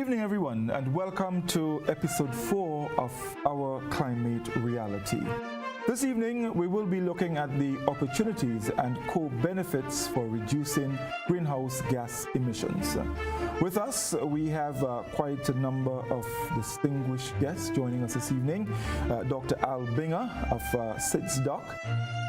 evening, everyone, and welcome to episode 4 of our Climate Reality. This evening, we will be looking at the opportunities and co-benefits for reducing greenhouse gas emissions. With us, we have quite a number of distinguished guests joining us this evening. Dr. Al Binger of SITSDOC.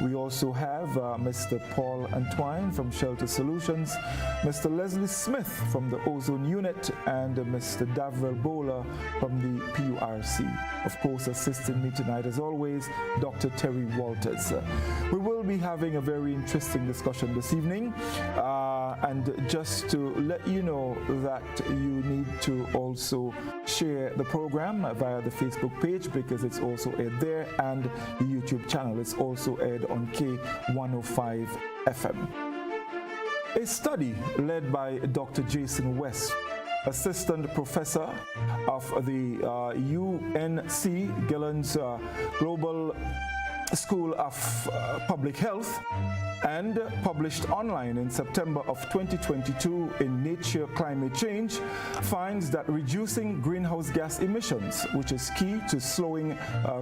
We also have Mr. Paul Antoine from Shelter Solutions, Mr. Leslie Smith from the Ozone Unit, and Mr. Davrel Bowler from the PURC. Of course, assisting me tonight, as always, Dr. Terry Walters. We will be having a very interesting discussion this evening, and just to let you know that you need to also share the program via the Facebook page, because it's also aired there, and the YouTube channel. It's also aired on K105 FM. A study led by Dr. Jason West, Assistant Professor of the UNC Gillen's Global School of Public Health, and published online in September of 2022 in Nature Climate Change, finds that reducing greenhouse gas emissions, which is key to slowing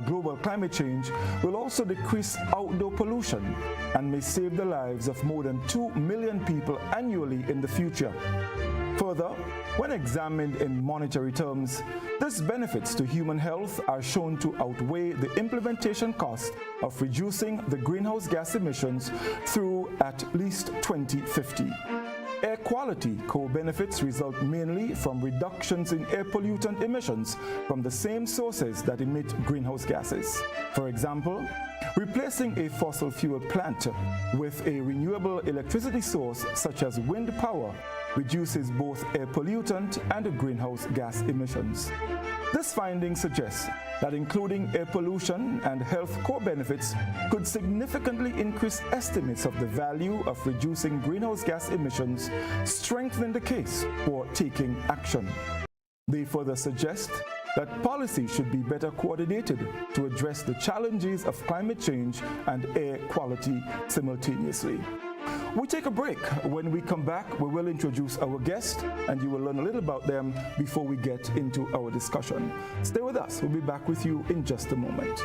global climate change, will also decrease outdoor pollution and may save the lives of more than 2 million people annually in the future. Further, when examined in monetary terms, these benefits to human health are shown to outweigh the implementation cost of reducing the greenhouse gas emissions through at least 2050. Air quality co-benefits result mainly from reductions in air pollutant emissions from the same sources that emit greenhouse gases. For example, replacing a fossil fuel plant with a renewable electricity source such as wind power reduces both air pollutant and greenhouse gas emissions. This finding suggests that including air pollution and health co-benefits could significantly increase estimates of the value of reducing greenhouse gas emissions, strengthening the case for taking action. They further suggest that policy should be better coordinated to address the challenges of climate change and air quality simultaneously. We take a break. When we come back, we will introduce our guest, and you will learn a little about them before we get into our discussion. Stay with us. We'll be back with you in just a moment.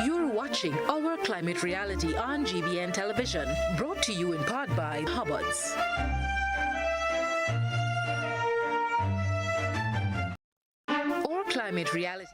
You're watching Our Climate Reality on GBN Television, brought to you in part by Hubbards. Our Climate Reality.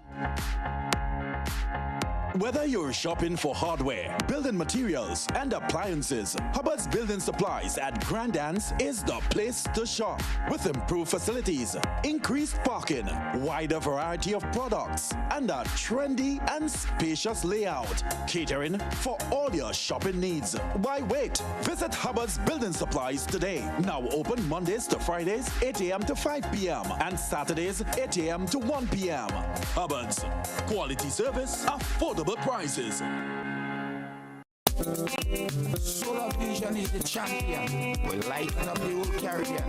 Whether you're shopping for hardware, building materials, and appliances, Hubbard's Building Supplies at Grand Anse is the place to shop. With improved facilities, increased parking, wider variety of products, and a trendy and spacious layout, catering for all your shopping needs. Why wait? Visit Hubbard's Building Supplies today. Now open Mondays to Fridays, 8 a.m. to 5 p.m. and Saturdays, 8 a.m. to 1 p.m. Hubbard's. Quality service, affordable prices. Solar Vision is the champion. We lighten up the whole Caribbean.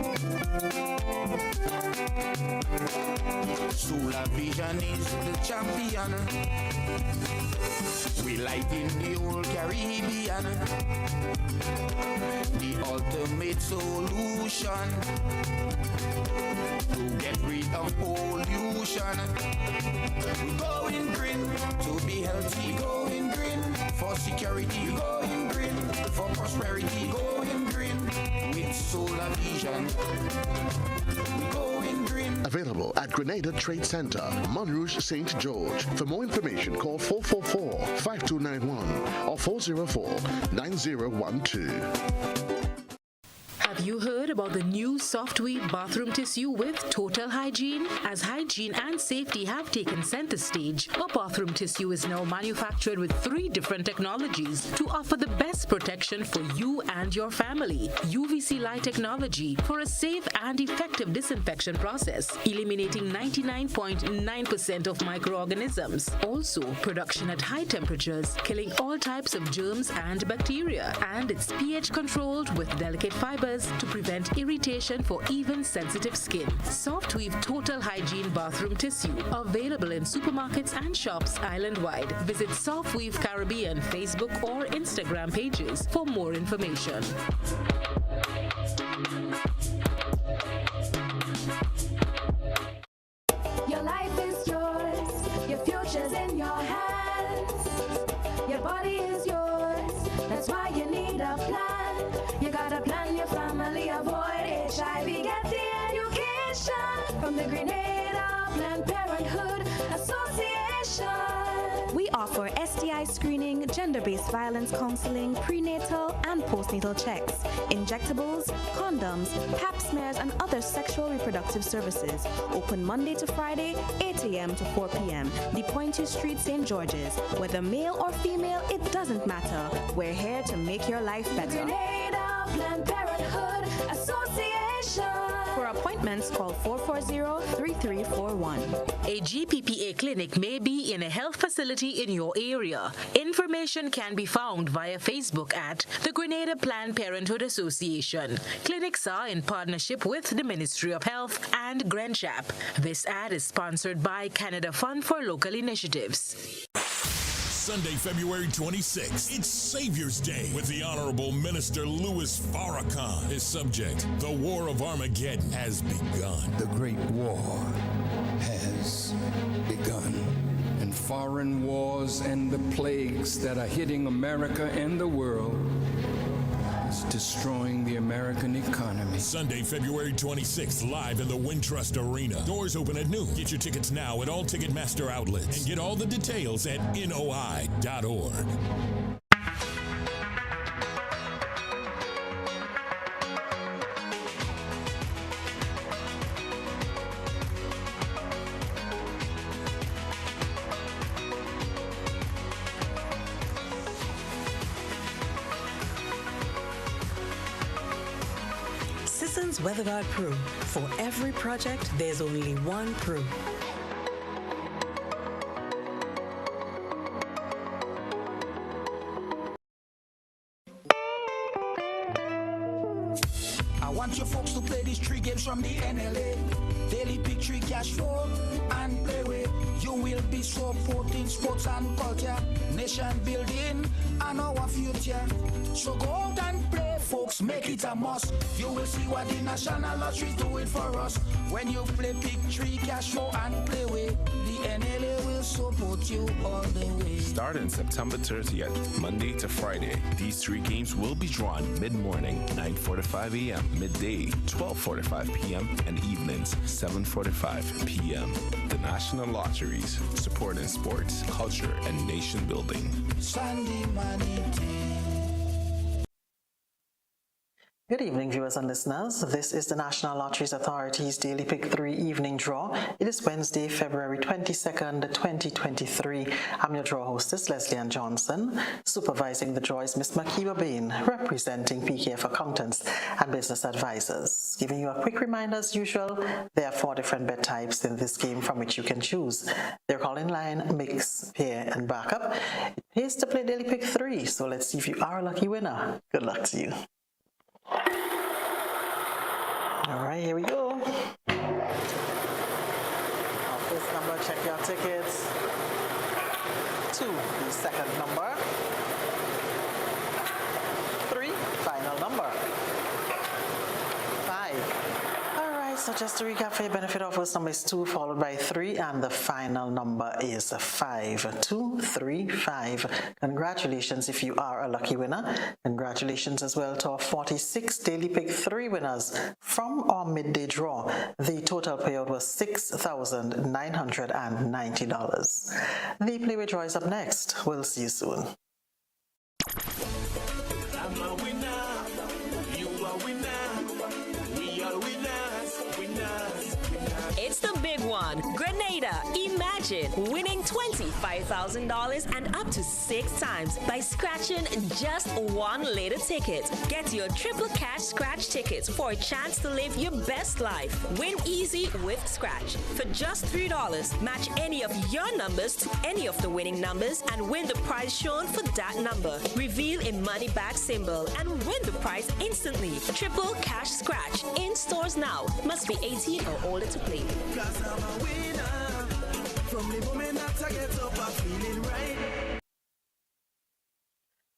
Solar Vision is the champion. We lighten the whole Caribbean. The ultimate solution to get rid of pollution. We going green to be healthy. Going green for security. Going green for prosperity. Going green with Solar Vision. Going green. Available at Grenada Trade Center, Montrouge, St. George. For more information, call 444-5291 or 404-9012. Have you heard about the new Softweave bathroom tissue with total hygiene? As hygiene and safety have taken center stage, our bathroom tissue is now manufactured with 3 different technologies to offer the best protection for you and your family. UVC light technology for a safe and effective disinfection process, eliminating 99.9% of microorganisms. Also, production at high temperatures, killing all types of germs and bacteria. And it's pH controlled with delicate fibers to prevent irritation for even sensitive skin. Softweave Total Hygiene Bathroom Tissue, available in supermarkets and shops island-wide. Visit Softweave Caribbean Facebook or Instagram pages for more information. That's why you need a plan. You gotta plan your family, avoid HIV, get the education from the Grenada Planned Parenthood Association. We offer STI screening, gender-based violence counseling, prenatal and postnatal checks, injectables, condoms, pap smears, and other sexual reproductive services. Open Monday to Friday, 8 a.m. to 4 p.m. The Pointu Street, St. George's. Whether male or female, it doesn't matter. We're here to make your life better. Grenada Planned Parenthood Association. For appointments, call 440-3341. A GPPA clinic may be in a health facility in your area. Information can be found via Facebook at the Grenada Planned Parenthood Association. Clinics are in partnership with the Ministry of Health and GrenChap. This ad is sponsored by Canada Fund for Local Initiatives. Sunday, February 26th, it's Savior's Day with the Honorable Minister Louis Farrakhan. His subject, the War of Armageddon has begun. The Great War has begun. And foreign wars and the plagues that are hitting America and the world is destroying the American economy. Sunday, February 26th, live in the Wintrust Arena. Doors open at noon. Get your tickets now at all Ticketmaster outlets and get all the details at noi.org. Sisson's WeatherGuard Pro. For every project, there's only one Pro. I want you folks to play these 3 games from the NLA. Daily Pick 3 cash flow and play with. You will be supporting sports and culture, nation building and our future. So go out and play, folks, make it a must. You will see what the National Lottery is doing for us. When you play Pick 3 cash flow and play with, the NLA will support you all the way. Starting September 30th, Monday to Friday, these 3 games will be drawn mid-morning, 9:45 a.m., midday, 12:45 p.m., and evenings, 7:45 p.m. The National Lotteries, supporting sports, culture, and nation building. Sunday money day. Good evening, viewers and listeners. This is the National Lotteries Authority's Daily Pick 3 evening draw. It is Wednesday, February 22nd, 2023. I'm your draw hostess, Leslie Ann Johnson. Supervising the draw is Ms. Makiba Bain, representing PKF Accountants and Business Advisors. Giving you a quick reminder as usual, there are 4 different bet types in this game from which you can choose. They're called inline, mix, pair, and backup. It pays to play Daily Pick 3, so let's see if you are a lucky winner. Good luck to you. All right, here we go. Our first number, check your tickets. 2, the second number. 3, final number. 5. All right, so just to recap for your benefit, our first number is 2 followed by 3, and the final number is 5. 2, 3, 5. Congratulations if you are a lucky winner. Congratulations as well to our 46 Daily Pick 3 winners from our midday draw. The total payout was $6,990. The Playway draw is up next. We'll see you soon. I'm a winner, you are winner, we are winners, winners, winners. It's the big one. Grenada, imagine winning $25,000 and up to 6 times by scratching just 1 lotto ticket. Get your triple cash scratch tickets for a chance to live your best life. Win easy with Scratch. For just $3, match any of your numbers to any of the winning numbers and win the prize shown for that number. Reveal a money back symbol and win the prize instantly. Triple cash scratch in stores now. Must be 18 or older to play. Cause I'm a winner. From the moment that I get up, I'm feeling right.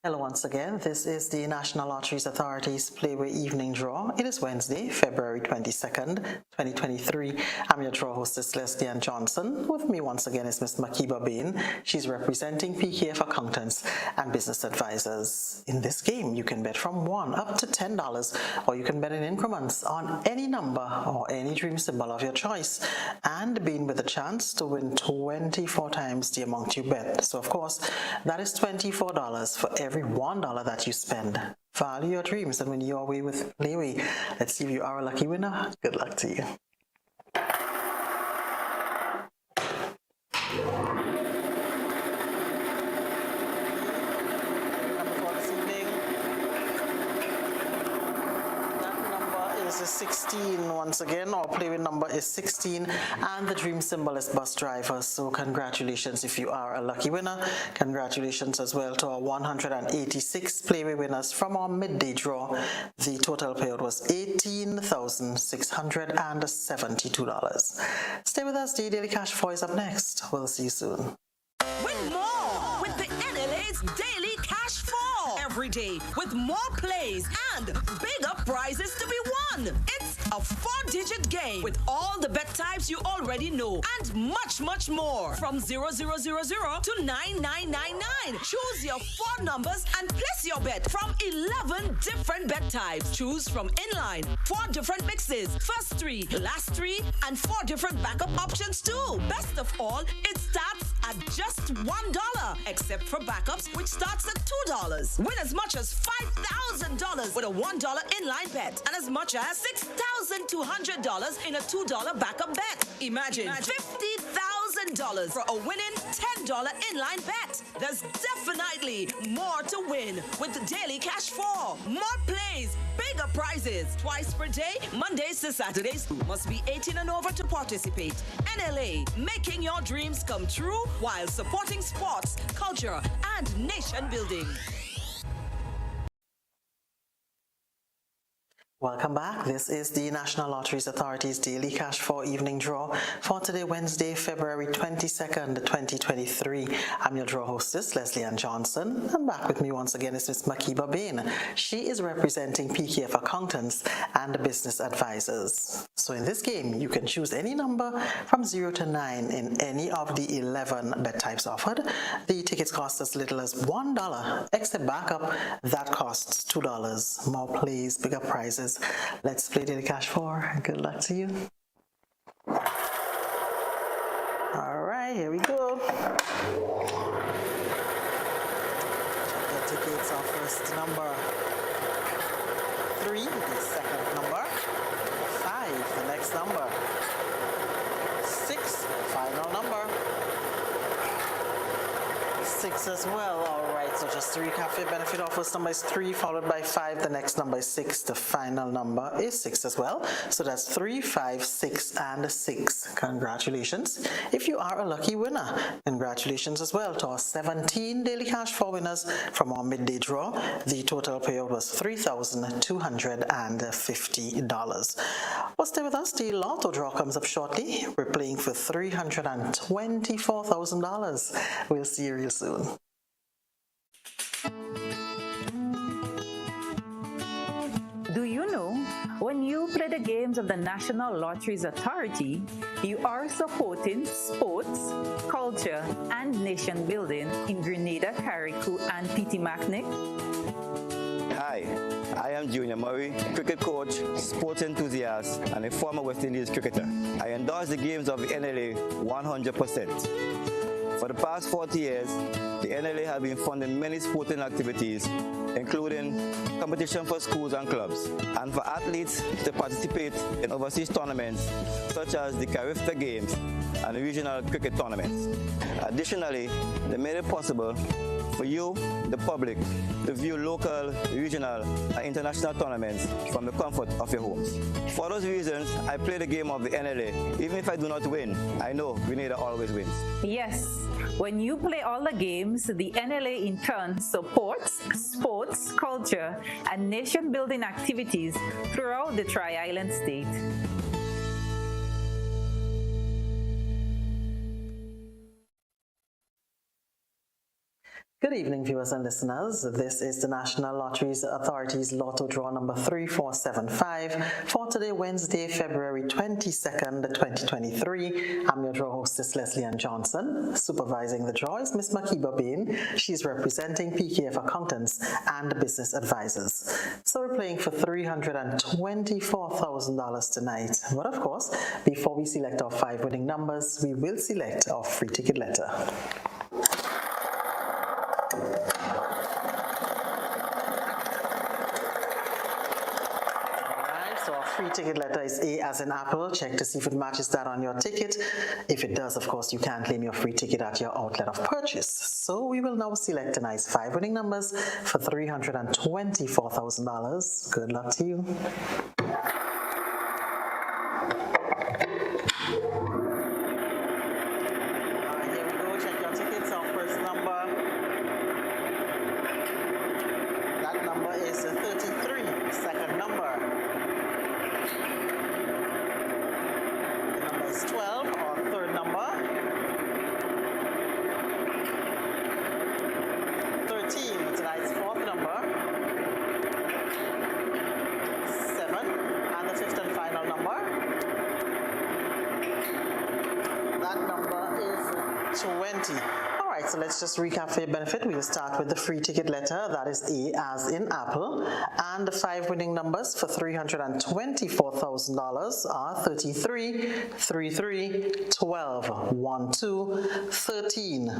Hello once again. This is the National Lotteries Authority's Playway Evening Draw. It is Wednesday, February 22nd, 2023. I'm your draw hostess, Leslie Ann Johnson. With me once again is Ms. Makiba Bain. She's representing PKF Accountants and Business Advisors. In this game, you can bet from $1 up to $10, or you can bet in increments on any number or any dream symbol of your choice, and being with a chance to win 24 times the amount you bet. So, of course, that is $24 for every $1 that you spend. Value your dreams and win your way with Playway. Let's see if you are a lucky winner. Good luck to you. Is 16 once again. Our Playway number is 16, and the dream symbol is bus driver. So congratulations if you are a lucky winner. Congratulations as well to our 186 Playway winners from our midday draw. The total payout was $18,672. Stay with us. The Daily Cash 4 is up next. We'll see you soon. Win more with the NLA's Daily Cash 4. Every day with more plays and bigger prizes to be won. It's a 4-digit game with all the bet types you already know and much, much more. From 0000 to 9999. Choose your 4 numbers and place your bet from 11 different bet types. Choose from inline, 4 different mixes, first 3, last 3, and 4 different backup options too. Best of all, it starts at just $1, except for backups, which starts at $2. Win as much as $5,000 with a $1 inline bet and as much as $6,200 in a $2 backup bet. Imagine $50,000 for a winning $10 inline bet. There's definitely more to win with the Daily Cash 4. More plays, bigger prizes, twice per day, Mondays to Saturdays. Must be 18 and over to participate. NLA, making your dreams come true while supporting sports, culture, and nation building. Welcome back. This is the National Lotteries Authority's Daily Cash 4 Evening Draw for today, Wednesday, February 22nd, 2023. I'm your draw hostess, Leslie Ann Johnson, and back with me once again is Ms. Makiba Bain. She is representing PKF Accountants and Business Advisors. So in this game, you can choose any number from 0 to 9 in any of the 11 bet types offered. The tickets cost as little as $1, except backup, that costs $2. More plays, bigger prizes. Let's play Daily Cash 4. Good luck to you. All right, here we go. Check the tickets. Our first number 3, the second number 5, the next number 6, final number 6 as well. All right, so just to recap, your benefit offers number is 3 followed by 5. The next number is 6. The final number is 6 as well. So that's 3, 5, 6, and 6. Congratulations if you are a lucky winner. Congratulations as well to our 17 Daily Cash 4 winners from our midday draw. The total payout was $3,250. Well, stay with us. The lotto draw comes up shortly. We're playing for $324,000. We'll see you real soon. Do you know, when you play the games of the National Lotteries Authority, you are supporting sports, culture, and nation building in Grenada, Carriacou, and Petit-Macnic? Hi, I am Junior Murray, cricket coach, sports enthusiast, and a former West Indies cricketer. I endorse the games of the NLA 100%. For the past 40 years, the NLA has been funding many sporting activities, including competition for schools and clubs, and for athletes to participate in overseas tournaments such as the Carifta Games and regional cricket tournaments. Additionally, they made it possible for you, the public, to view local, regional, and international tournaments from the comfort of your homes. For those reasons, I play the game of the NLA. Even if I do not win, I know Grenada always wins. Yes, when you play all the games, the NLA in turn supports sports, culture, and nation-building activities throughout the Tri-Island state. Good evening, viewers and listeners. This is the National Lotteries Authority's Lotto Draw number 3475 for today, Wednesday, February 22nd, 2023. I'm your draw hostess, Leslie Ann Johnson. Supervising the draw is Miss Makiba Bain. She's representing PKF Accountants and Business Advisors. So we're playing for $324,000 tonight. But of course, before we select our 5 winning numbers, we will select our free ticket letter. Free ticket letter is A as in apple. Check to see if it matches that on your ticket. If it does, of course, you can claim your free ticket at your outlet of purchase. So we will now select tonight's 5 winning numbers for $324,000. Good luck to you. Here we go. Check your tickets. Our first number. That number is 33. Second number. 12, our third number. 13, tonight's fourth number. 7, and the fifth and final number. That number is 20. All right, so let's just recap for your benefit. We'll start with the free ticket letter. That is A as in apple. And the 5 winning numbers for $324,000 are 33, 33, 12, 12, 13,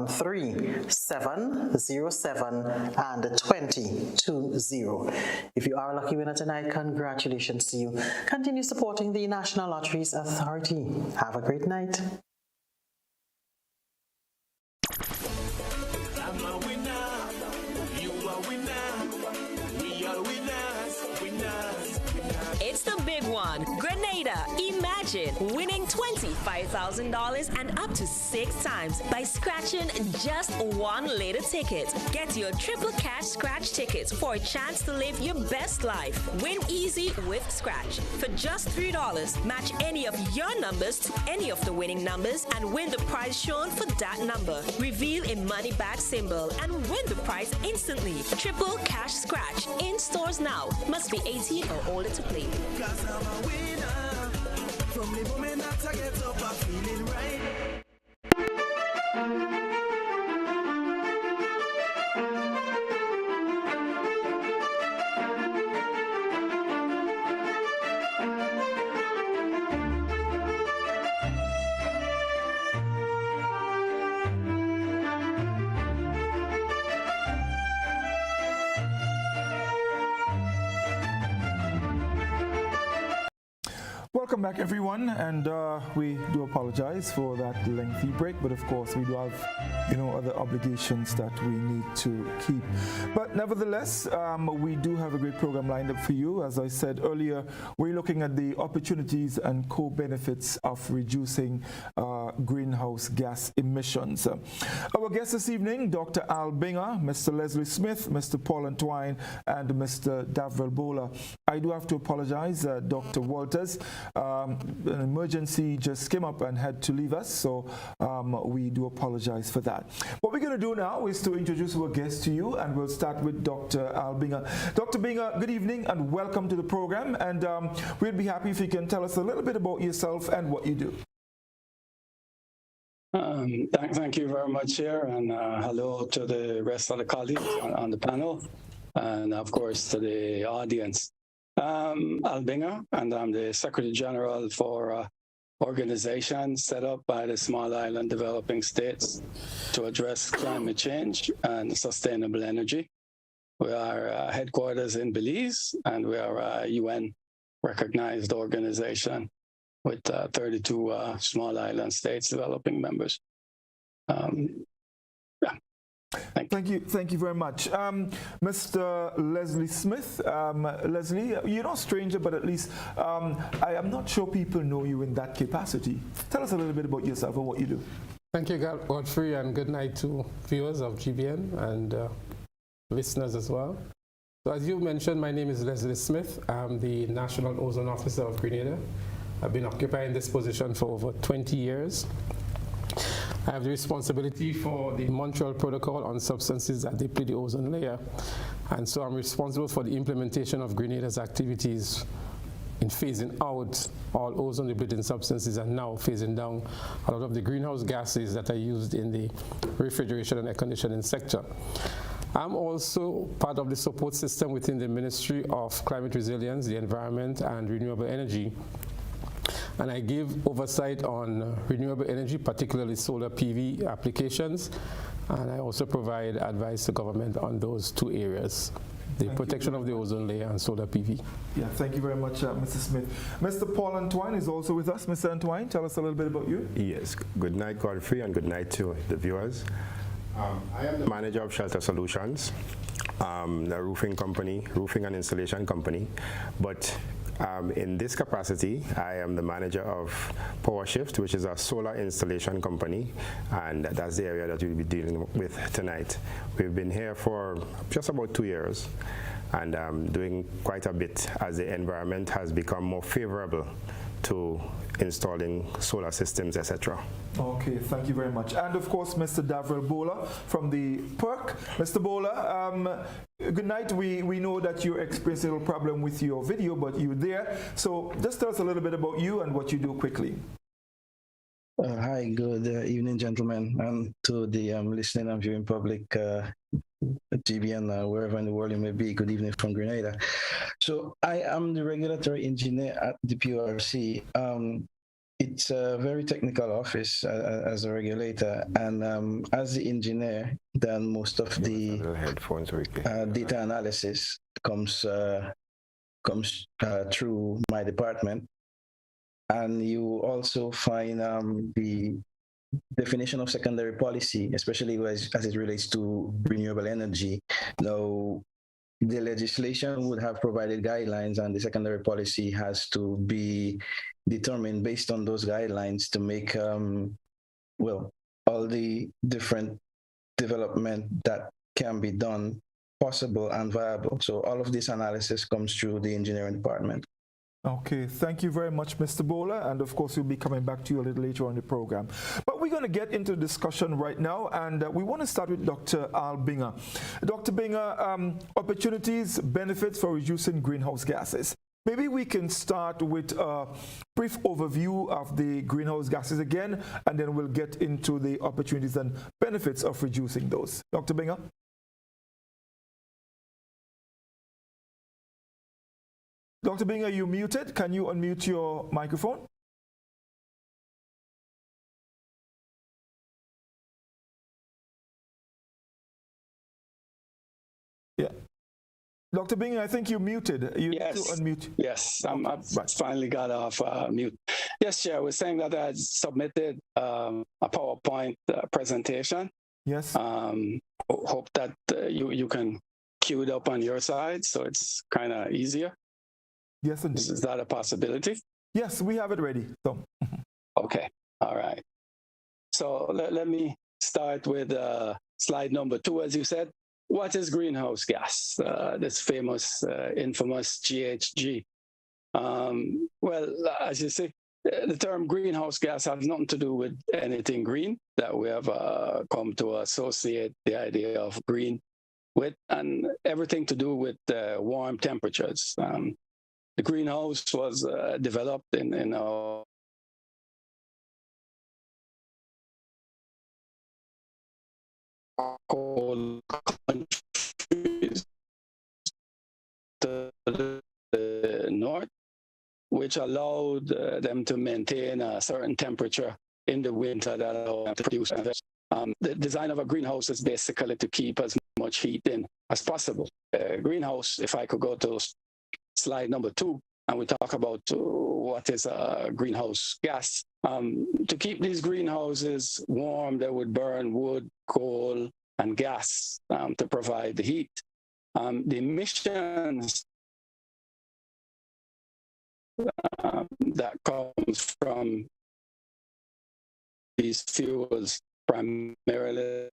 13, 7, 07, and 20, 20. If you are a lucky winner tonight, congratulations to you. Continue supporting the National Lotteries Authority. Have a great night. It's the big one. Grenada, imagine winning $25,000 and up to 6 times by scratching just one later ticket. Get your triple cash scratch tickets for a chance to live your best life. Win easy with Scratch. For just $3, match any of your numbers to any of the winning numbers and win the prize shown for that number. Reveal a money back symbol and win the prize instantly. Triple cash scratch in stores now. Must be 18 or older to play. Cause I'm a winner. From the moment that I get up, I'm feeling right. Welcome back, everyone, and we do apologize for that lengthy break, but of course we do have, other obligations that we need to keep. But nevertheless, we do have a great program lined up for you. As I said earlier, we're looking at the opportunities and co-benefits of reducing greenhouse gas emissions. Our guests this evening, Dr. Al Binger, Mr. Leslie Smith, Mr. Paul Antwine, and Mr. Davril Bowler. I do have to apologize, Dr. Walters. An emergency just came up and had to leave us, so we do apologize for that. What we're going to do now is to introduce our guest to you, and we'll start with Dr. Al Binger. Dr. Binger, good evening and welcome to the program, and we'd be happy if you can tell us a little bit about yourself and what you do. Thank you very much, Chair, and hello to the rest of the colleagues on the panel, and of course to the audience. Al Binger, and I'm the Secretary General for organization set up by the Small Island Developing States to address climate change and sustainable energy. We are headquarters in Belize, and we are a UN-recognized organization with 32 small island states developing members. Thank you very much. Mr. Leslie Smith, Leslie, you're no stranger, but at least I am not sure people know you in that capacity. Tell us a little bit about yourself and what you do. Thank you, Godfrey, and good night to viewers of GBN and listeners as well. So as you mentioned, my name is Leslie Smith. I'm the National Ozone Officer of Grenada. I've been occupying this position for over 20 years. I have the responsibility for the Montreal Protocol on substances that deplete the ozone layer. And so I'm responsible for the implementation of Grenada's activities in phasing out all ozone depleting substances and now phasing down a lot of the greenhouse gases that are used in the refrigeration and air conditioning sector. I'm also part of the support system within the Ministry of Climate Resilience, the Environment and Renewable Energy. And I give oversight on renewable energy, particularly solar PV applications. And I also provide advice to government on those two areas, the protection of the ozone layer and solar PV. Yeah, thank you very much, Mr. Smith. Mr. Paul Antoine is also with us. Mr. Antoine, tell us a little bit about you. Yes, good night, Godfrey, and good night to the viewers. I am the manager of Shelter Solutions, a roofing and installation company. But in this capacity, I am the manager of Power Shift, which is a solar installation company, and that's the area that we'll be dealing with tonight. We've been here for just about 2 years and doing quite a bit as the environment has become more favorable to installing solar systems, etc. Okay, thank you very much. And of course, Mr. Davril Bola from the PERC. Mr. Bola, good night. We know that you experienced a little problem with your video, but you're there. So just tell us a little bit about you and what you do quickly. Hi, good evening, gentlemen, and to the listening and viewing public, GBN, wherever in the world you may be. Good evening from Grenada. So I am the regulatory engineer at the PRC. It's a very technical office as a regulator, and as the engineer, then most of the data analysis comes through my department. And you also find the definition of secondary policy, especially as it relates to renewable energy. Now, the legislation would have provided guidelines, and the secondary policy has to be determined based on those guidelines to make, all the different development that can be done possible and viable. So all of this analysis comes through the engineering department. Okay, thank you very much, Mr. Bola, and of course we'll be coming back to you a little later on the program. But we're going to get into the discussion right now, and we want to start with Dr. Al Binger. Dr. Binger, opportunities, benefits for reducing greenhouse gases. Maybe we can start with a brief overview of the greenhouse gases again, and then we'll get into the opportunities and benefits of reducing those. Dr. Binger? Dr. Bing, are you muted? Can you unmute your microphone? Yeah. Dr. Bing, I think you're muted. You need to unmute. Yes, I've finally got off mute. Yes, Chair, I was saying that I submitted a PowerPoint presentation. Yes. Hope that you can queue it up on your side, so it's kind of easier. Yes, indeed. Is that a possibility? Yes, we have it ready. So. Okay, all right. So let me start with slide number 2, as you said. What is greenhouse gas? This famous, infamous GHG. Well, as you see, the term greenhouse gas has nothing to do with anything green that we have come to associate the idea of green with, and everything to do with warm temperatures. The greenhouse was developed in our cold countries to the north, which allowed them to maintain a certain temperature in the winter that allowed them to produce. The design of a greenhouse is basically to keep as much heat in as possible. Greenhouse, if I could go to slide number 2, and we talk about what is a greenhouse gas. To keep these greenhouses warm, they would burn wood, coal, and gas to provide the heat. The emissions that comes from these fuels, primarily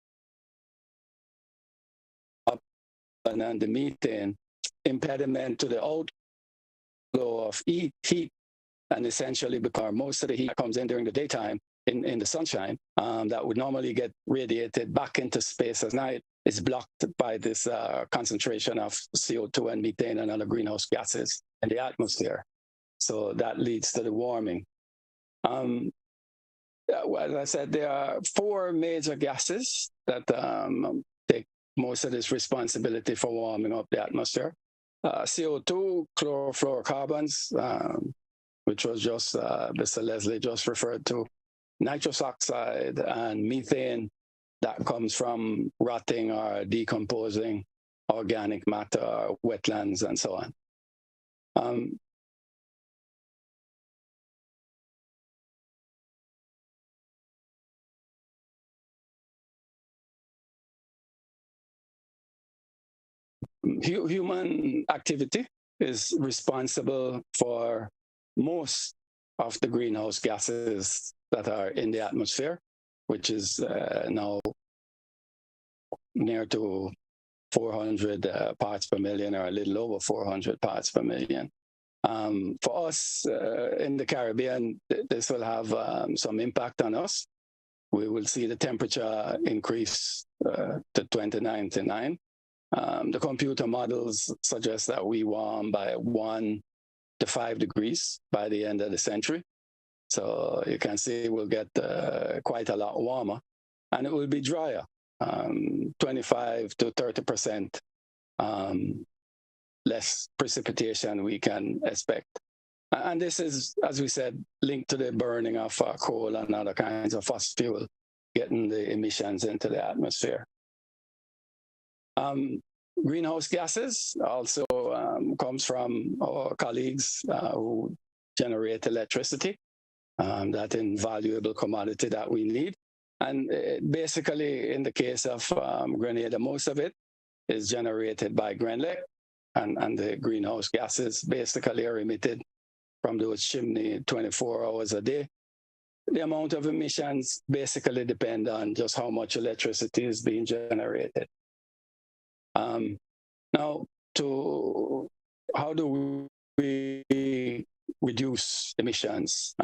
and then the methane, impediment to the outflow of heat, and essentially because most of the heat comes in during the daytime, in the sunshine that would normally get radiated back into space at night is blocked by this concentration of CO2 and methane and other greenhouse gases in the atmosphere. So that leads to the warming. Well, as I said, there are 4 major gases that take most of this responsibility for warming up the atmosphere. CO2, chlorofluorocarbons, which was just Mr. Leslie just referred to, nitrous oxide, and methane that comes from rotting or decomposing organic matter, wetlands, and so on. Human activity is responsible for most of the greenhouse gases that are in the atmosphere, which is now near to 400 parts per million, or a little over 400 parts per million. For us in the Caribbean, this will have some impact on us. We will see the temperature increase to 2099. The computer models suggest that we warm by 1 to 5 degrees by the end of the century. So you can see we'll get quite a lot warmer, and it will be drier, 25 to 30% less precipitation we can expect. And this is, as we said, linked to the burning of coal and other kinds of fossil fuel, getting the emissions into the atmosphere. Greenhouse gases also comes from our colleagues who generate electricity, that invaluable commodity that we need. And basically, in the case of Grenada, most of it is generated by Grenlec, and the greenhouse gases basically are emitted from those chimneys 24 hours a day. The amount of emissions basically depend on just how much electricity is being generated. Now, how do we reduce emissions?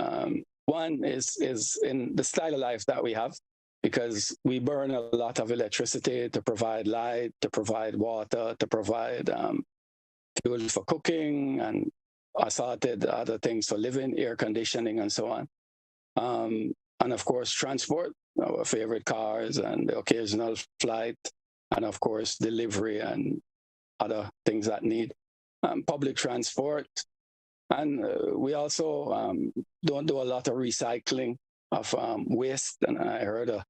One is in the style of life that we have, because we burn a lot of electricity to provide light, to provide water, to provide fuel for cooking, and assorted other things for living, air conditioning, and so on. And of course, transport, our favorite cars and the occasional flight, and of course, delivery and other things that need public transport. And we also don't do a lot of recycling of waste. And I heard a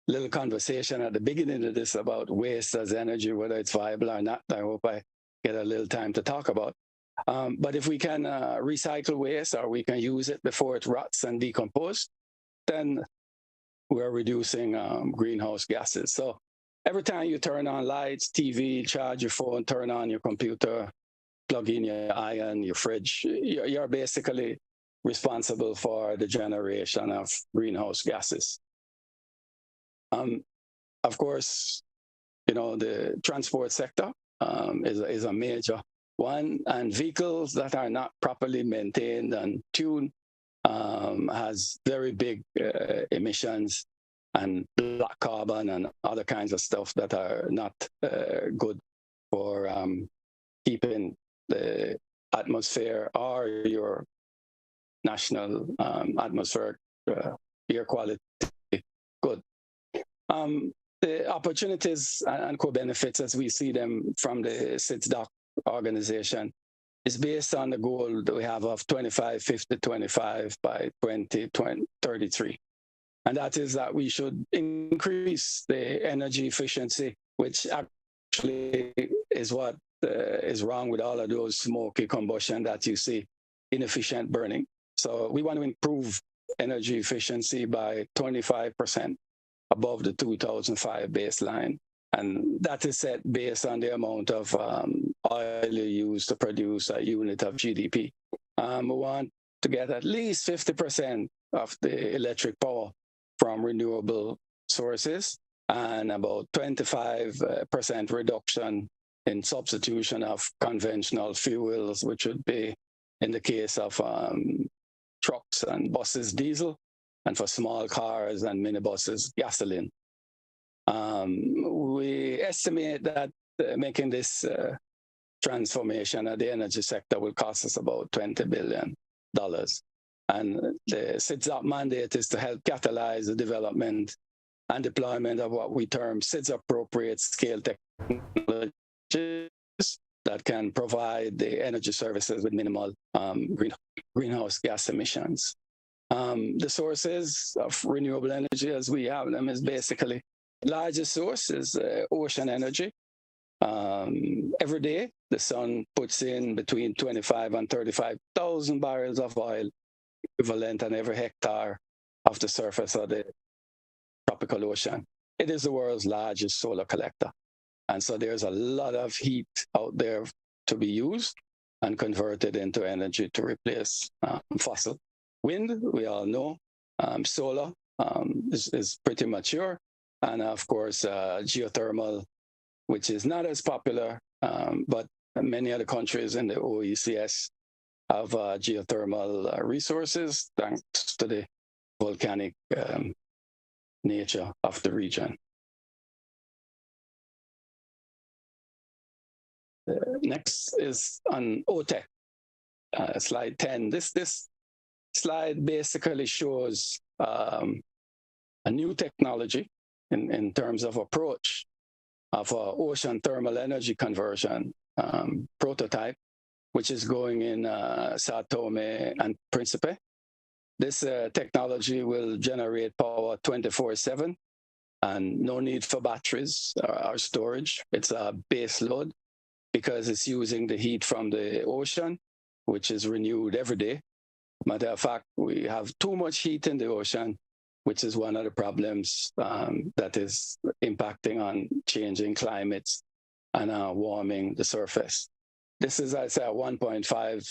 little conversation at the beginning of this about waste as energy, whether it's viable or not. I hope I get a little time to talk about. But if we can recycle waste, or we can use it before it rots and decomposes, then we're reducing greenhouse gases. So every time you turn on lights, TV, charge your phone, turn on your computer, plug in your iron, your fridge, you're basically responsible for the generation of greenhouse gases. Of course, the transport sector is a major one, and vehicles that are not properly maintained and tuned has very big emissions and black carbon and other kinds of stuff that are not good for keeping the atmosphere or your national atmospheric air quality good. The opportunities and co-benefits as we see them from the SIDS-DOC organization is based on the goal that we have of 25-50-25 by 2033. And that is that we should increase the energy efficiency, which actually is what is wrong with all of those smoky combustion that you see, inefficient burning. So we want to improve energy efficiency by 25% above the 2005 baseline. And that is set based on the amount of oil you use to produce a unit of GDP. We want to get at least 50% of the electric power from renewable sources, and about 25% reduction in substitution of conventional fuels, which would be, in the case of trucks and buses, diesel, and for small cars and minibuses, gasoline. We estimate that making this transformation of the energy sector will cost us about $20 billion. And the CIDSAP mandate is to help catalyze the development and deployment of what we term SIDS appropriate scale technologies that can provide the energy services with minimal greenhouse gas emissions. The sources of renewable energy as we have them is basically, largest source is ocean energy. Every day, the sun puts in between 25 and 35,000 barrels of oil equivalent on every hectare of the surface of the tropical ocean. It is the world's largest solar collector. And so there's a lot of heat out there to be used and converted into energy to replace fossil. Wind, we all know. Solar is pretty mature. And of course, geothermal, which is not as popular, but many other countries in the OECS have geothermal resources thanks to the volcanic nature of the region. Next is on OTEC, slide 10. This slide basically shows a new technology in terms of approach of ocean thermal energy conversion prototype, which is going in Sao Tome and Principe. This technology will generate power 24/7 and no need for batteries or storage. It's a base load because it's using the heat from the ocean, which is renewed every day. Matter of fact, we have too much heat in the ocean, which is one of the problems that is impacting on changing climates and warming the surface. This is, I say, a 1.5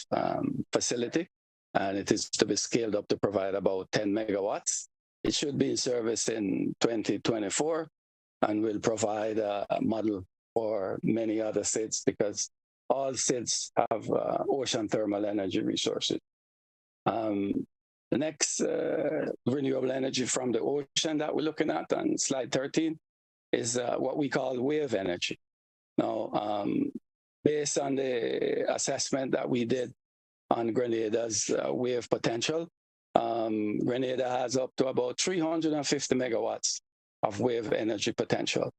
facility, and it is to be scaled up to provide about 10 megawatts. It should be in service in 2024 and will provide a model for many other SIDS because all SIDS have ocean thermal energy resources. The next renewable energy from the ocean that we're looking at on slide 13 is what we call wave energy. Now, based on the assessment that we did on Grenada's wave potential, Grenada has up to about 350 megawatts of wave energy potential.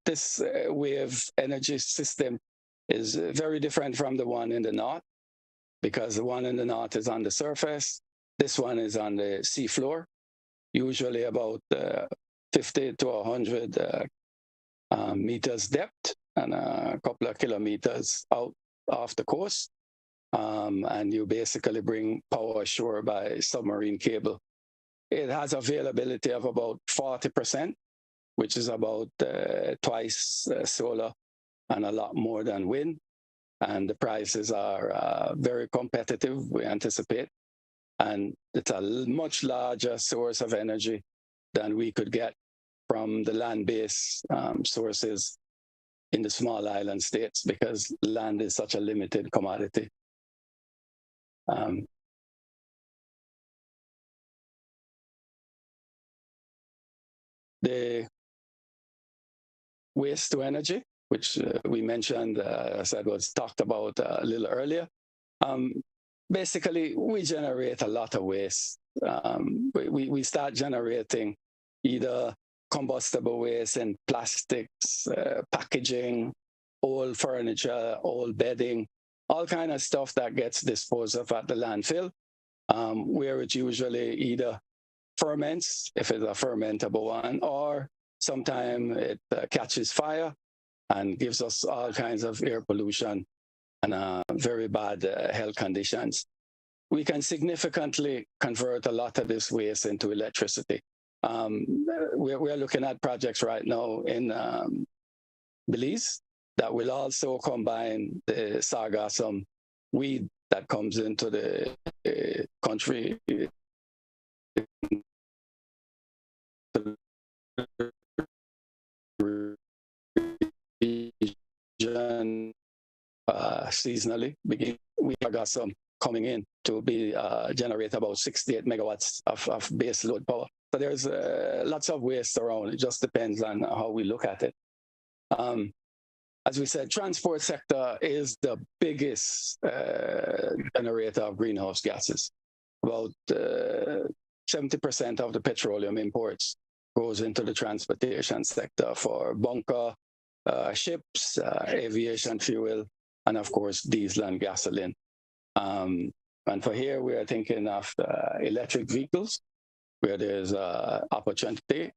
This wave energy system is very different from the one in the north, because the one in the north is on the surface. This one is on the seafloor, usually about 50 to 100 meters depth and a couple of kilometers out off the coast. And you basically bring power ashore by submarine cable. It has availability of about 40%, which is about twice solar and a lot more than wind. And the prices are very competitive, we anticipate. And it's a much larger source of energy than we could get from the land-based sources in the small island states, because land is such a limited commodity. The waste to energy, which we mentioned, as I was talked about a little earlier. Basically, we generate a lot of waste. We start generating either combustible waste and plastics, packaging, old furniture, old bedding, all kind of stuff that gets disposed of at the landfill, where it usually either ferments, if it's a fermentable one, or sometimes it catches fire and gives us all kinds of air pollution and very bad health conditions. We can significantly convert a lot of this waste into electricity. We're looking at projects right now in Belize that will also combine the sargassum weed that comes into the country region seasonally. We got some coming in to be generate about 68 megawatts of base load power. So there's lots of waste around. It just depends on how we look at it. As we said, transport sector is the biggest generator of greenhouse gases. About 70% of the petroleum imports goes into the transportation sector for bunker, ships, aviation fuel, and of course, diesel and gasoline. And for here, we are thinking of electric vehicles, where there's opportunity,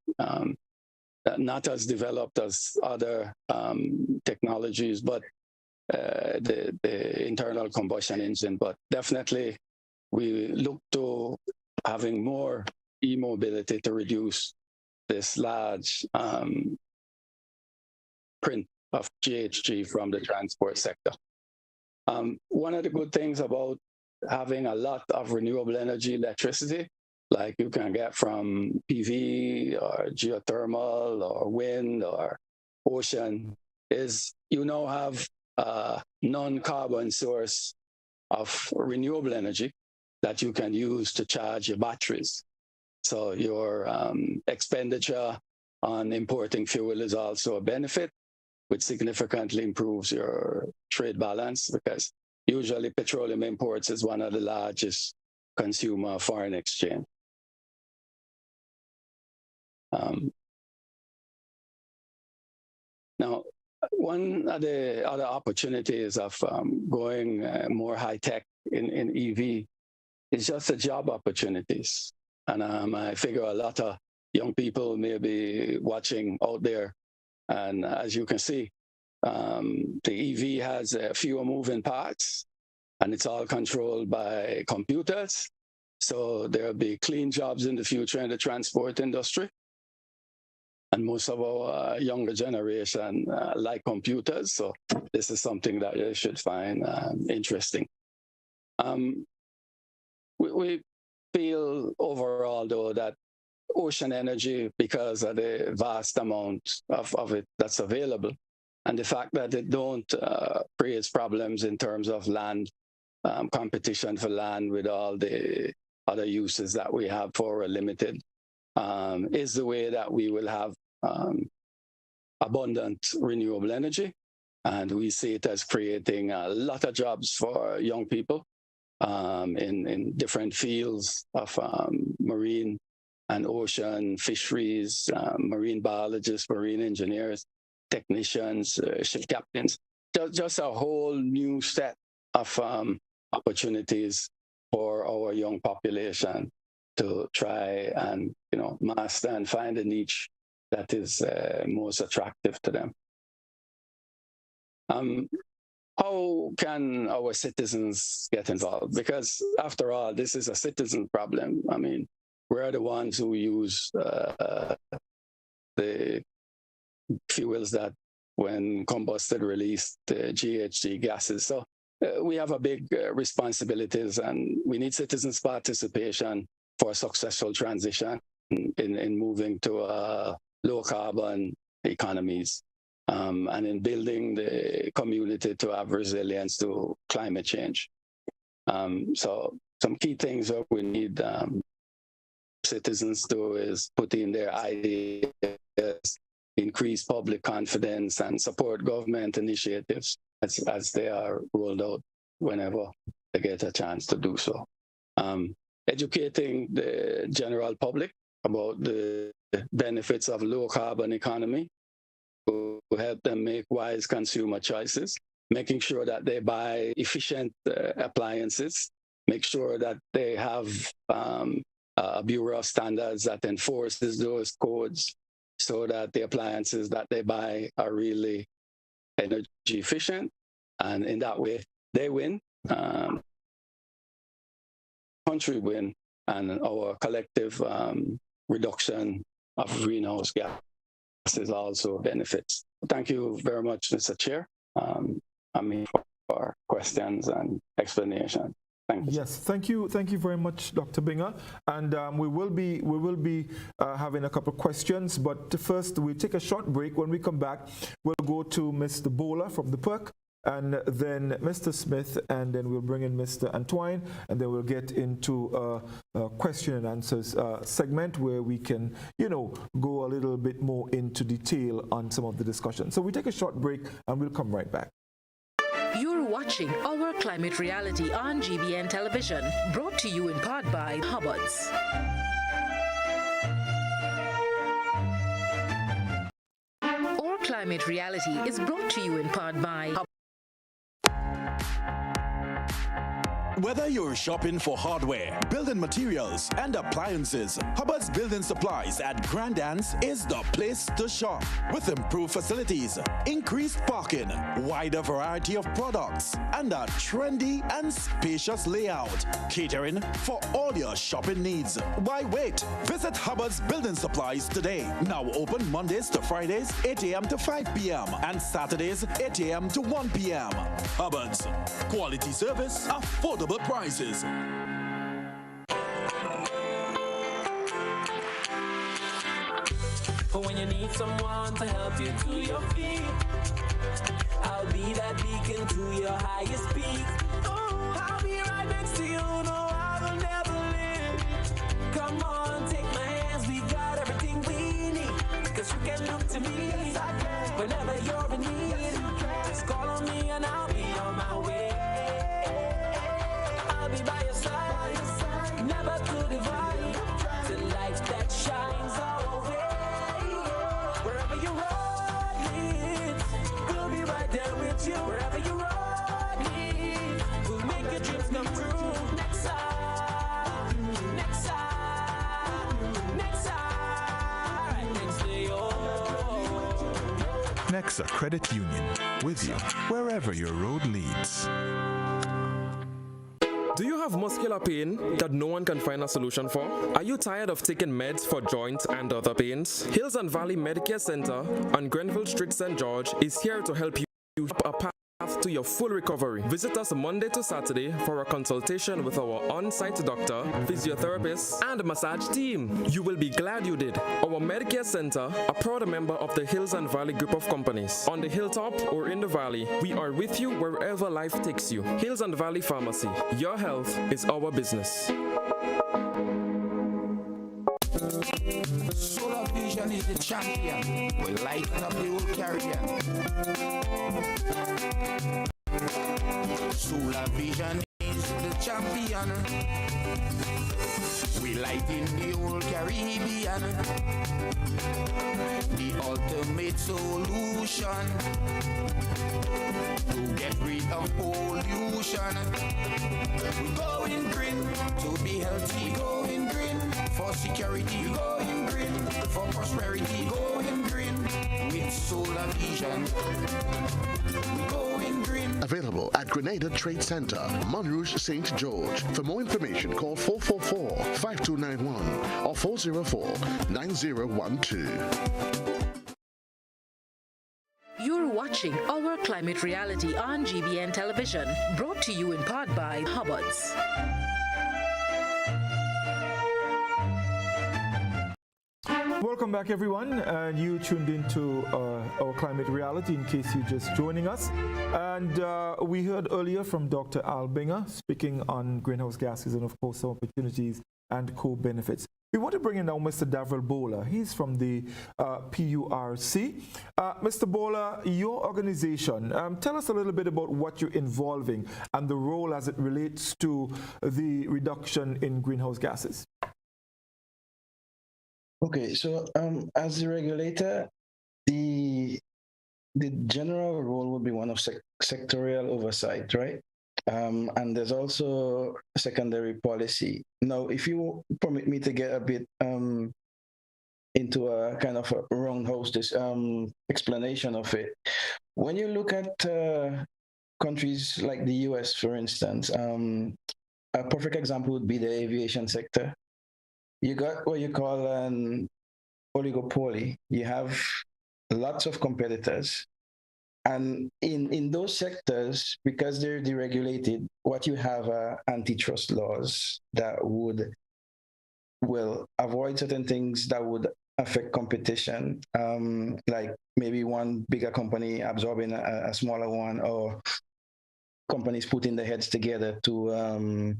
not as developed as other technologies, but the internal combustion engine. But definitely, we look to having more e-mobility to reduce this large print of GHG from the transport sector. One of the good things about having a lot of renewable energy electricity, like you can get from PV or geothermal or wind or ocean, is you now have a non-carbon source of renewable energy that you can use to charge your batteries. So your expenditure on importing fuel is also a benefit, which significantly improves your trade balance, because usually petroleum imports is one of the largest consumer of foreign exchange. Now, one of the other opportunities of going more high-tech in EV is just the job opportunities. And I figure a lot of young people may be watching out there. And as you can see, the EV has fewer moving parts, and it's all controlled by computers. So there'll be clean jobs in the future in the transport industry. And most of our younger generation like computers, so this is something that you should find interesting. We feel overall, though, that ocean energy, because of the vast amount of it that's available, and the fact that it don't create problems in terms of land, competition for land with all the other uses that we have for a limited, is the way that we will have abundant renewable energy. And we see it as creating a lot of jobs for young people in different fields of marine and ocean fisheries, marine biologists, marine engineers, technicians, ship captains. Just a whole new set of opportunities for our young population to try and master and find a niche that is most attractive to them. How can our citizens get involved? Because after all, this is a citizen problem. I mean, we're the ones who use the fuels that, when combusted, release the GHG gases. So we have a big responsibilities, and we need citizens' participation for a successful transition in moving to low carbon economies, and in building the community to have resilience to climate change. So some key things that we need citizens to is put in their ideas, increase public confidence, and support government initiatives as they are rolled out whenever they get a chance to do so. Educating the general public about the benefits of low carbon economy to help them make wise consumer choices, making sure that they buy efficient appliances, make sure that they have a Bureau of Standards that enforces those codes so that the appliances that they buy are really energy efficient. And in that way, they win, country win, and our collective reduction of greenhouse gases also benefits. Thank you very much, Mr. Chair. I'm here for questions and explanation. Thank you. Yes, thank you very much, Dr. Binger. And we will be having a couple of questions, but first we'll take a short break. When we come back, we'll go to Mr. Bowler from the PERC, and then Mr. Smith, and then we'll bring in Mr. Antoine, and then we'll get into a question and answers segment where we can, go a little bit more into detail on some of the discussion. So we take a short break and we'll come right back. You're watching Our Climate Reality on GBN Television, brought to you in part by Hubbards. Our Climate Reality is brought to you in part by Whether you're shopping for hardware, building materials, and appliances, Hubbard's Building Supplies at Grandans is the place to shop. With improved facilities, increased parking, wider variety of products, and a trendy and spacious layout, catering for all your shopping needs. Why wait? Visit Hubbard's Building Supplies today. Now open Mondays to Fridays, 8 a.m. to 5 p.m. and Saturdays, 8 a.m. to 1 p.m. Hubbard's. Quality service, affordable prices. For when you need someone to help you to your feet, I'll be that beacon to your highest peak. Oh, I'll be right next to you. No, I will never leave. Come on, take my hands. We got everything we need. 'Cause you can look to me whenever you're in need. Just call on me and I'll be on my way. I'll be by your side, never to divide. The light that shines our way. Wherever you road leads, we'll be right there with you. Wherever you road leads, we'll make your dreams come true. Next side, next side, next side, right next to you. Nexa Credit Union, with you wherever your road leads. Do you have muscular pain that no one can find a solution for? Are you tired of taking meds for joint and other pains? Hills and Valley Medicare Center on Grenville Street, St. George is here to help you a path to your full recovery. Visit us Monday to Saturday for a consultation with our on-site doctor, physiotherapist, and massage team. You will be glad you did. Our Medicare Center, a proud member of the Hills and Valley group of companies. On the hilltop or in the valley, we are with you wherever life takes you. Hills and Valley Pharmacy. Your health is our business. Solar Vision is the champion. We lighten up the whole Caribbean. Solar Vision is the champion. We lighten the whole Caribbean. The ultimate solution to get rid of pollution. We're going green to be healthy. Going green for security. Going green for prosperity. Going green with Solar Vision. We're going green. Available at Grenada Trade Center, Monrouge, St. George. For more information, call 444-5291 or 404-9012. You're watching Our Climate Reality on GBN Television, brought to you in part by Hubbards. Welcome back, everyone. You tuned into our Climate Reality in case you're just joining us. And we heard earlier from Dr. Albinger speaking on greenhouse gases and, of course, opportunities and co-benefits. We want to bring in now Mr. Davril Bowler. He's from the PURC. Mr. Bowler, your organization, tell us a little bit about what you're involving and the role as it relates to the reduction in greenhouse gases. Okay, so as the regulator, the general role would be one of sectorial oversight, right? And there's also secondary policy. Now, if you permit me to get a bit into a kind of a roundhouse explanation of it, when you look at countries like the US, for instance, a perfect example would be the aviation sector. You got what you call an oligopoly. You have lots of competitors. And in those sectors, because they're deregulated, what you have are antitrust laws that will avoid certain things that would affect competition, like maybe one bigger company absorbing a smaller one, or companies putting their heads together to,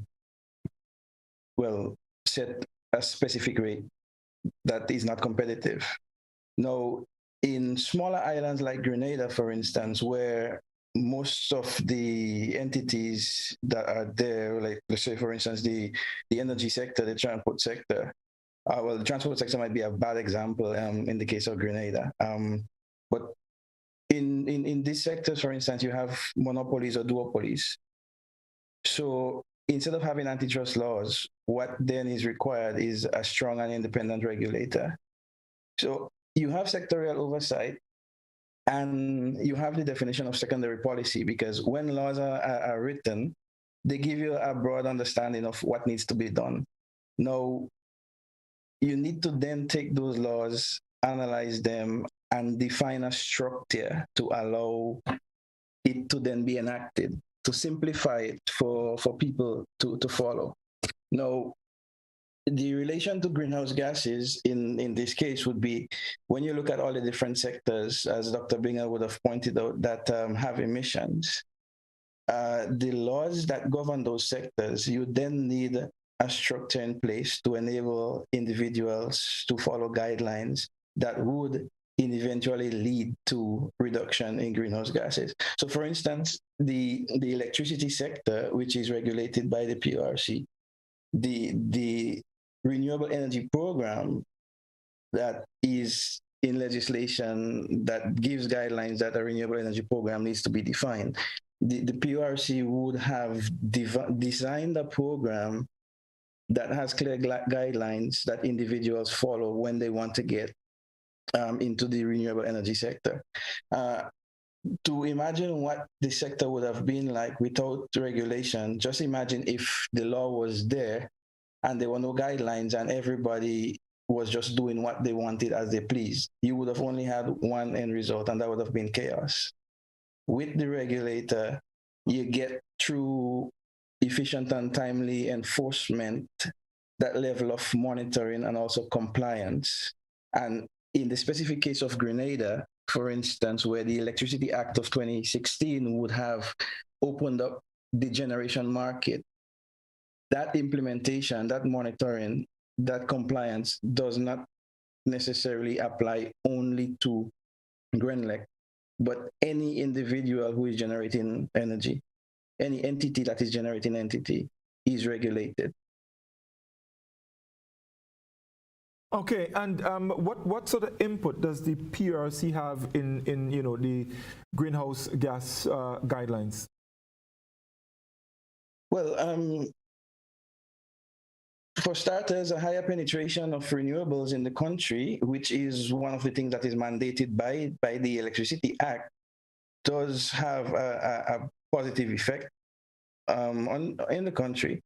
set a specific rate that is not competitive. Now, in smaller islands like Grenada, for instance, where most of the entities that are there, like let's say, for instance, the energy sector, the transport sector, the transport sector might be a bad example in the case of Grenada. But in these sectors, for instance, you have monopolies or duopolies. So instead of having antitrust laws, what then is required is a strong and independent regulator. So you have sectorial oversight, and you have the definition of secondary policy, because when laws are written, they give you a broad understanding of what needs to be done. Now, you need to then take those laws, analyze them, and define a structure to allow it to then be enacted, to simplify it for people to follow. Now, the relation to greenhouse gases in this case would be, when you look at all the different sectors, as Dr. Binger would have pointed out, that have emissions, the laws that govern those sectors, you then need a structure in place to enable individuals to follow guidelines that would eventually lead to reduction in greenhouse gases. So for instance, the electricity sector, which is regulated by the PRC, the renewable energy program that is in legislation that gives guidelines that a renewable energy program needs to be defined. The PRC would have designed a program that has clear guidelines that individuals follow when they want to get into the renewable energy sector. To imagine what the sector would have been like without regulation, just imagine if the law was there and there were no guidelines and everybody was just doing what they wanted as they pleased. You would have only had one end result, and that would have been chaos. With the regulator, you get through efficient and timely enforcement, that level of monitoring and also compliance. And in the specific case of Grenada, for instance, where the Electricity Act of 2016 would have opened up the generation market, that implementation, that monitoring, that compliance does not necessarily apply only to Grenlec, but any individual who is generating energy, any entity that is generating entity is regulated. Okay, and what sort of input does the PRC have in the greenhouse gas guidelines? Well, for starters, a higher penetration of renewables in the country, which is one of the things that is mandated by the Electricity Act, does have a positive effect in the country.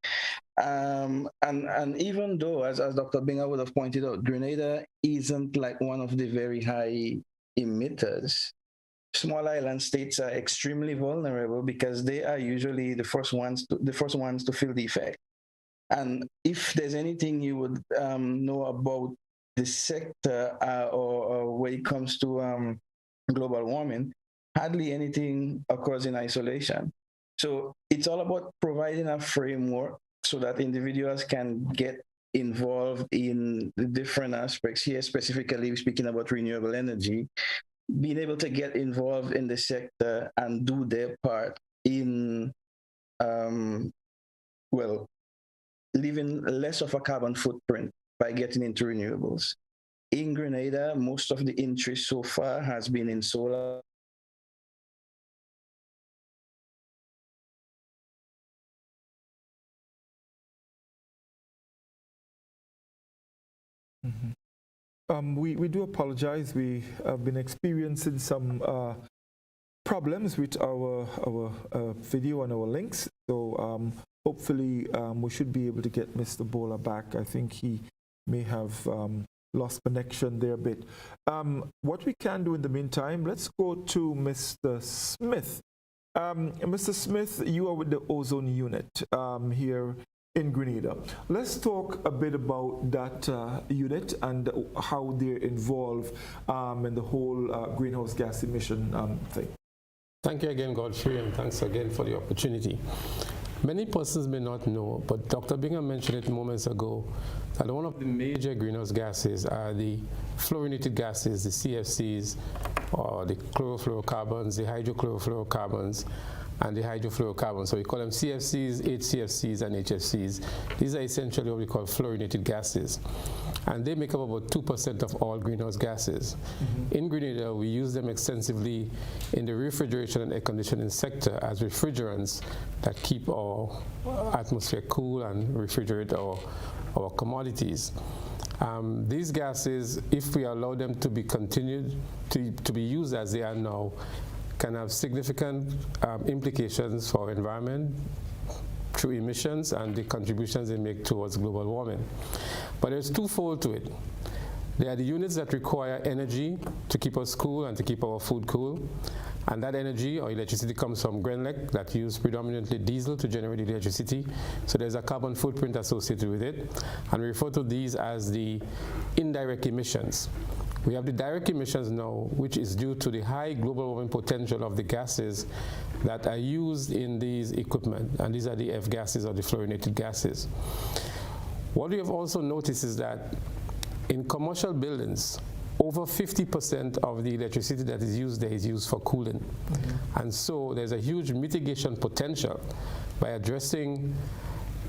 And even though, as Dr. Binger would have pointed out, Grenada isn't like one of the very high emitters. Small island states are extremely vulnerable because they are usually the first ones to feel the effect. And if there's anything you would know about the sector or when it comes to global warming, hardly anything occurs in isolation. So it's all about providing a framework so that individuals can get involved in the different aspects. Here, specifically speaking about renewable energy, being able to get involved in the sector and do their part in, leaving less of a carbon footprint by getting into renewables. In Grenada, most of the interest so far has been in solar. We do apologize. We have been experiencing some problems with our video and our links. So hopefully we should be able to get Mr. Bowler back. I think he may have lost connection there a bit. What we can do in the meantime, let's go to Mr. Smith. Mr. Smith, you are with the ozone unit here in Grenada. Let's talk a bit about that unit and how they're involved in the whole greenhouse gas emission thing. Thank you again, Godfrey, and thanks again for the opportunity. Many persons may not know, but Dr. Bingham mentioned it moments ago, that one of the major greenhouse gases are the fluorinated gases, the CFCs, or the chlorofluorocarbons, the hydrochlorofluorocarbons, and the hydrofluorocarbons. So we call them CFCs, HCFCs, and HFCs. These are essentially what we call fluorinated gases. And they make up about 2% of all greenhouse gases. In Grenada, we use them extensively in the refrigeration and air conditioning sector as refrigerants that keep our atmosphere cool and refrigerate our commodities. These gases, if we allow them to be continued to be used as they are now, can have significant implications for our environment through emissions and the contributions they make towards global warming. But there's twofold to it. There are the units that require energy to keep us cool and to keep our food cool. And that energy or electricity comes from Grenlec that use predominantly diesel to generate electricity. So there's a carbon footprint associated with it. And we refer to these as the indirect emissions. We have the direct emissions now, which is due to the high global warming potential of the gases that are used in these equipment, and these are the F gases or the fluorinated gases. What we have also noticed is that in commercial buildings, over 50% of the electricity that is used there is used for cooling. And so there's a huge mitigation potential by addressing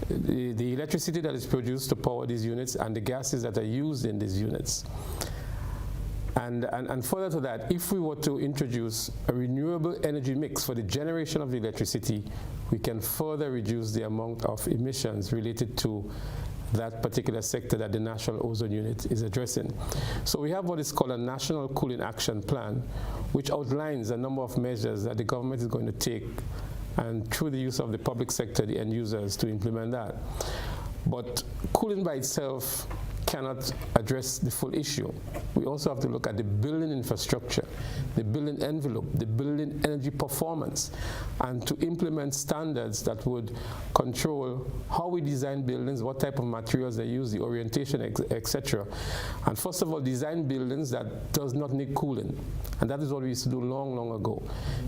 the electricity that is produced to power these units and the gases that are used in these units. And further to that, if we were to introduce a renewable energy mix for the generation of the electricity, we can further reduce the amount of emissions related to that particular sector that the National Ozone Unit is addressing. So we have what is called a National Cooling Action Plan, which outlines a number of measures that the government is going to take, and through the use of the public sector, the end users, to implement that. But cooling by itself cannot address the full issue. We also have to look at the building infrastructure, the building envelope, the building energy performance, and to implement standards that would control how we design buildings, what type of materials they use, the orientation, etc. And first of all, design buildings that does not need cooling. And that is what we used to do long, long ago.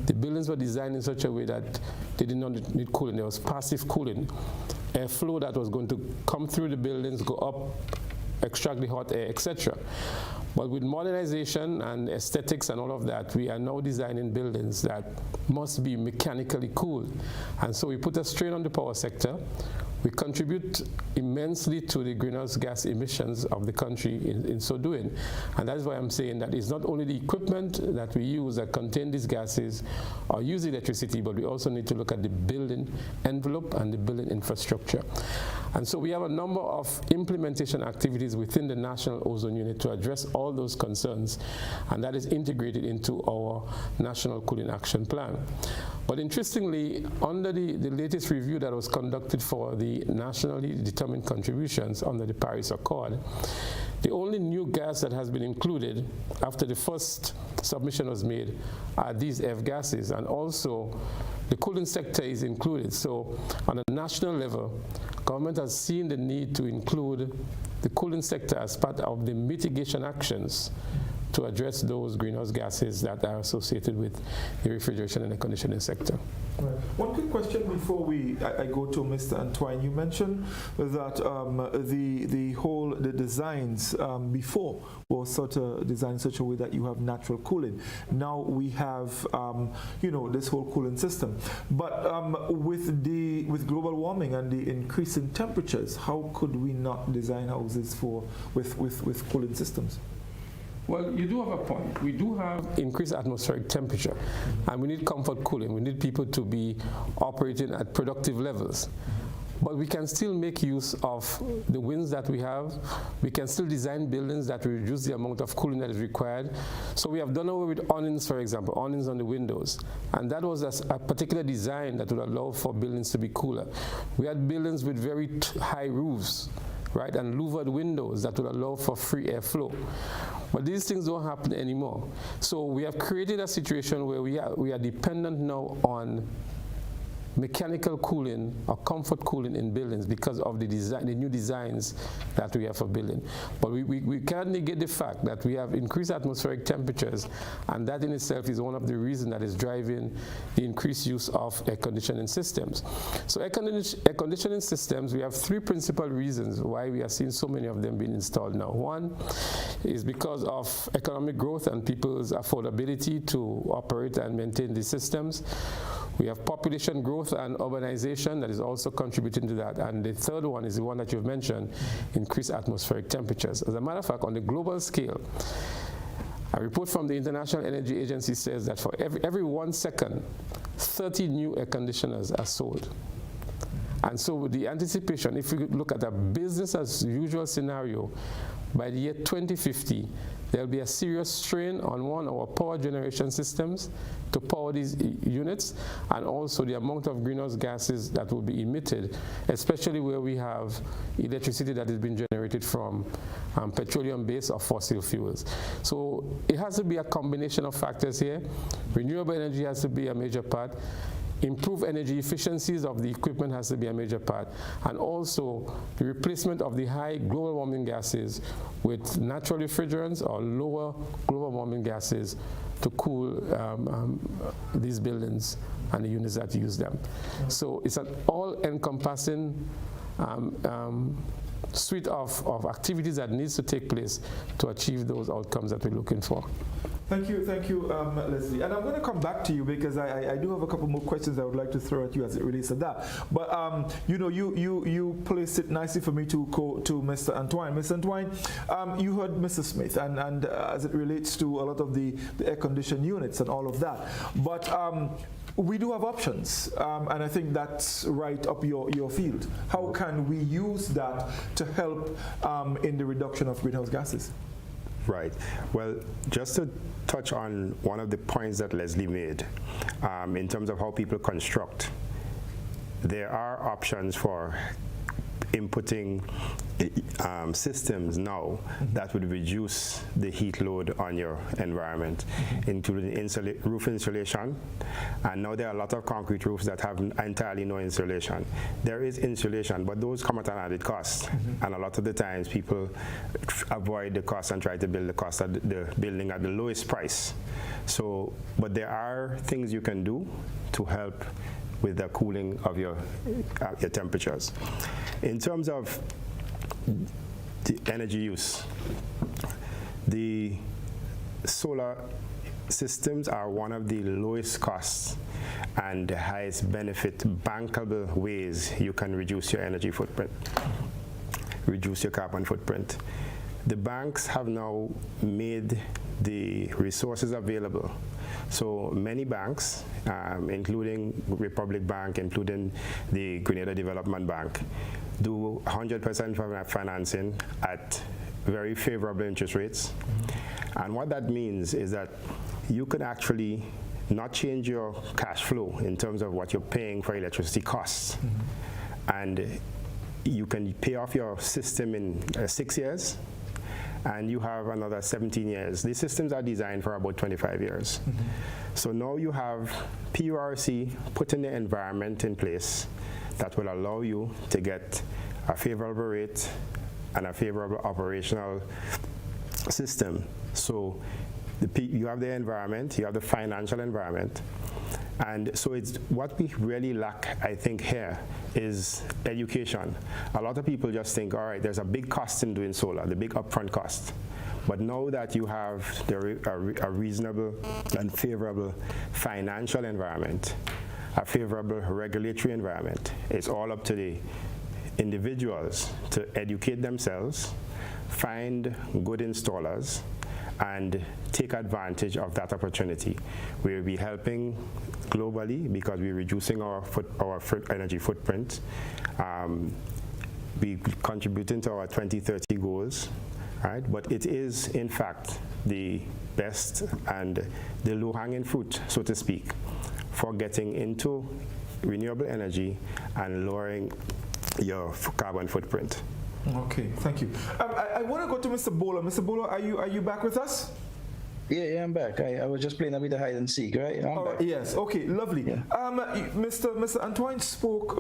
The buildings were designed in such a way that they did not need cooling. There was passive cooling, airflow that was going to come through the buildings, go up, extract the hot air, etc. But with modernization and aesthetics and all of that, we are now designing buildings that must be mechanically cooled. And so we put a strain on the power sector. We contribute immensely to the greenhouse gas emissions of the country in so doing. And that is why I'm saying that it's not only the equipment that we use that contain these gases or use electricity, but we also need to look at the building envelope and the building infrastructure. And so we have a number of implementation activities within the National Ozone Unit to address all those concerns, and that is integrated into our National Cooling Action Plan. But interestingly, under the latest review that was conducted for the nationally determined contributions under the Paris Accord, the only new gas that has been included after the first submission was made are these F gases, and also the cooling sector is included. So on a national level, government has seen the need to include the cooling sector as part of the mitigation actions to address those greenhouse gases that are associated with the refrigeration and air conditioning sector. Right. One quick question before I go to Mr. Antoine. You mentioned that the designs before were sort of designed in such a way that you have natural cooling. Now we have this whole cooling system. But with global warming and the increase in temperatures, how could we not design houses with cooling systems? Well, you do have a point. We do have increased atmospheric temperature, and we need comfort cooling. We need people to be operating at productive levels. But we can still make use of the winds that we have. We can still design buildings that will reduce the amount of cooling that is required. So we have done away with awnings, for example, awnings on the windows. And that was a particular design that would allow for buildings to be cooler. We had buildings with very high roofs, right, and louvered windows that would allow for free airflow. But these things don't happen anymore. So we have created a situation where we are dependent now on mechanical cooling or comfort cooling in buildings because of the new designs that we have for building. But we can't negate the fact that we have increased atmospheric temperatures, and that in itself is one of the reasons that is driving the increased use of air conditioning systems. So air conditioning systems, we have three principal reasons why we are seeing so many of them being installed now. One is because of economic growth and people's affordability to operate and maintain these systems. We have population growth and urbanization that is also contributing to that. And the third one is the one that you've mentioned, increased atmospheric temperatures. As a matter of fact, on the global scale, a report from the International Energy Agency says that for every 1 second, 30 new air conditioners are sold. And so with the anticipation, if we look at a business as usual scenario, by the year 2050, there'll be a serious strain on our power generation systems to power these units, and also the amount of greenhouse gases that will be emitted, especially where we have electricity that is being generated from petroleum-based or fossil fuels. So it has to be a combination of factors here. Renewable energy has to be a major part. Improve energy efficiencies of the equipment has to be a major part, and also the replacement of the high global warming gases with natural refrigerants or lower global warming gases to cool these buildings and the units that use them. So it's an all-encompassing suite of activities that needs to take place to achieve those outcomes that we're looking for. Thank you, Leslie. And I'm going to come back to you because I do have a couple more questions I would like to throw at you as it relates to that. But you placed it nicely for me to go to Mr. Antoine. Mr. Antoine, you heard Mr. Smith, and as it relates to a lot of the air-conditioned units and all of that. But we do have options, and I think that's right up your field. How can we use that to help in the reduction of greenhouse gases? Right. Well, just to touch on one of the points that Leslie made, in terms of how people construct, there are options for inputting systems now that would reduce the heat load on your environment, including roof insulation. And now there are a lot of concrete roofs that have entirely no insulation. There is insulation, but those come at an added cost. And a lot of the times people avoid the cost and try to build the building at the lowest price. So, but there are things you can do to help with the cooling of your temperatures. In terms of the energy use, the solar systems are one of the lowest costs and the highest benefit bankable ways you can reduce your energy footprint, reduce your carbon footprint. The banks have now made the resources available. So many banks, including Republic Bank, including the Grenada Development Bank, do 100% financing at very favorable interest rates. And what that means is that you could actually not change your cash flow in terms of what you're paying for electricity costs. And you can pay off your system in 6 years, and you have another 17 years. These systems are designed for about 25 years. So now you have PURC putting the environment in place that will allow you to get a favorable rate and a favorable operational system. So you have the environment, you have the financial environment, and so it's what we really lack, I think, here is education. A lot of people just think, all right, there's a big cost in doing solar, the big upfront cost. But now that you have a reasonable and favorable financial environment, a favorable regulatory environment, it's all up to the individuals to educate themselves, find good installers, and take advantage of that opportunity. We'll be helping globally because we're reducing our energy footprint. We're contributing to our 2030 goals, right? But it is, in fact, the best and the low-hanging fruit, so to speak, for getting into renewable energy and lowering your carbon footprint. Okay, thank you. I want to go to Mr. Bowler. Mr. Bowler, are you back with us? Yeah, I'm back. I was just playing a bit of hide and seek, right? I'm back. Yes. Okay. Lovely. Yeah. Mr. Antoine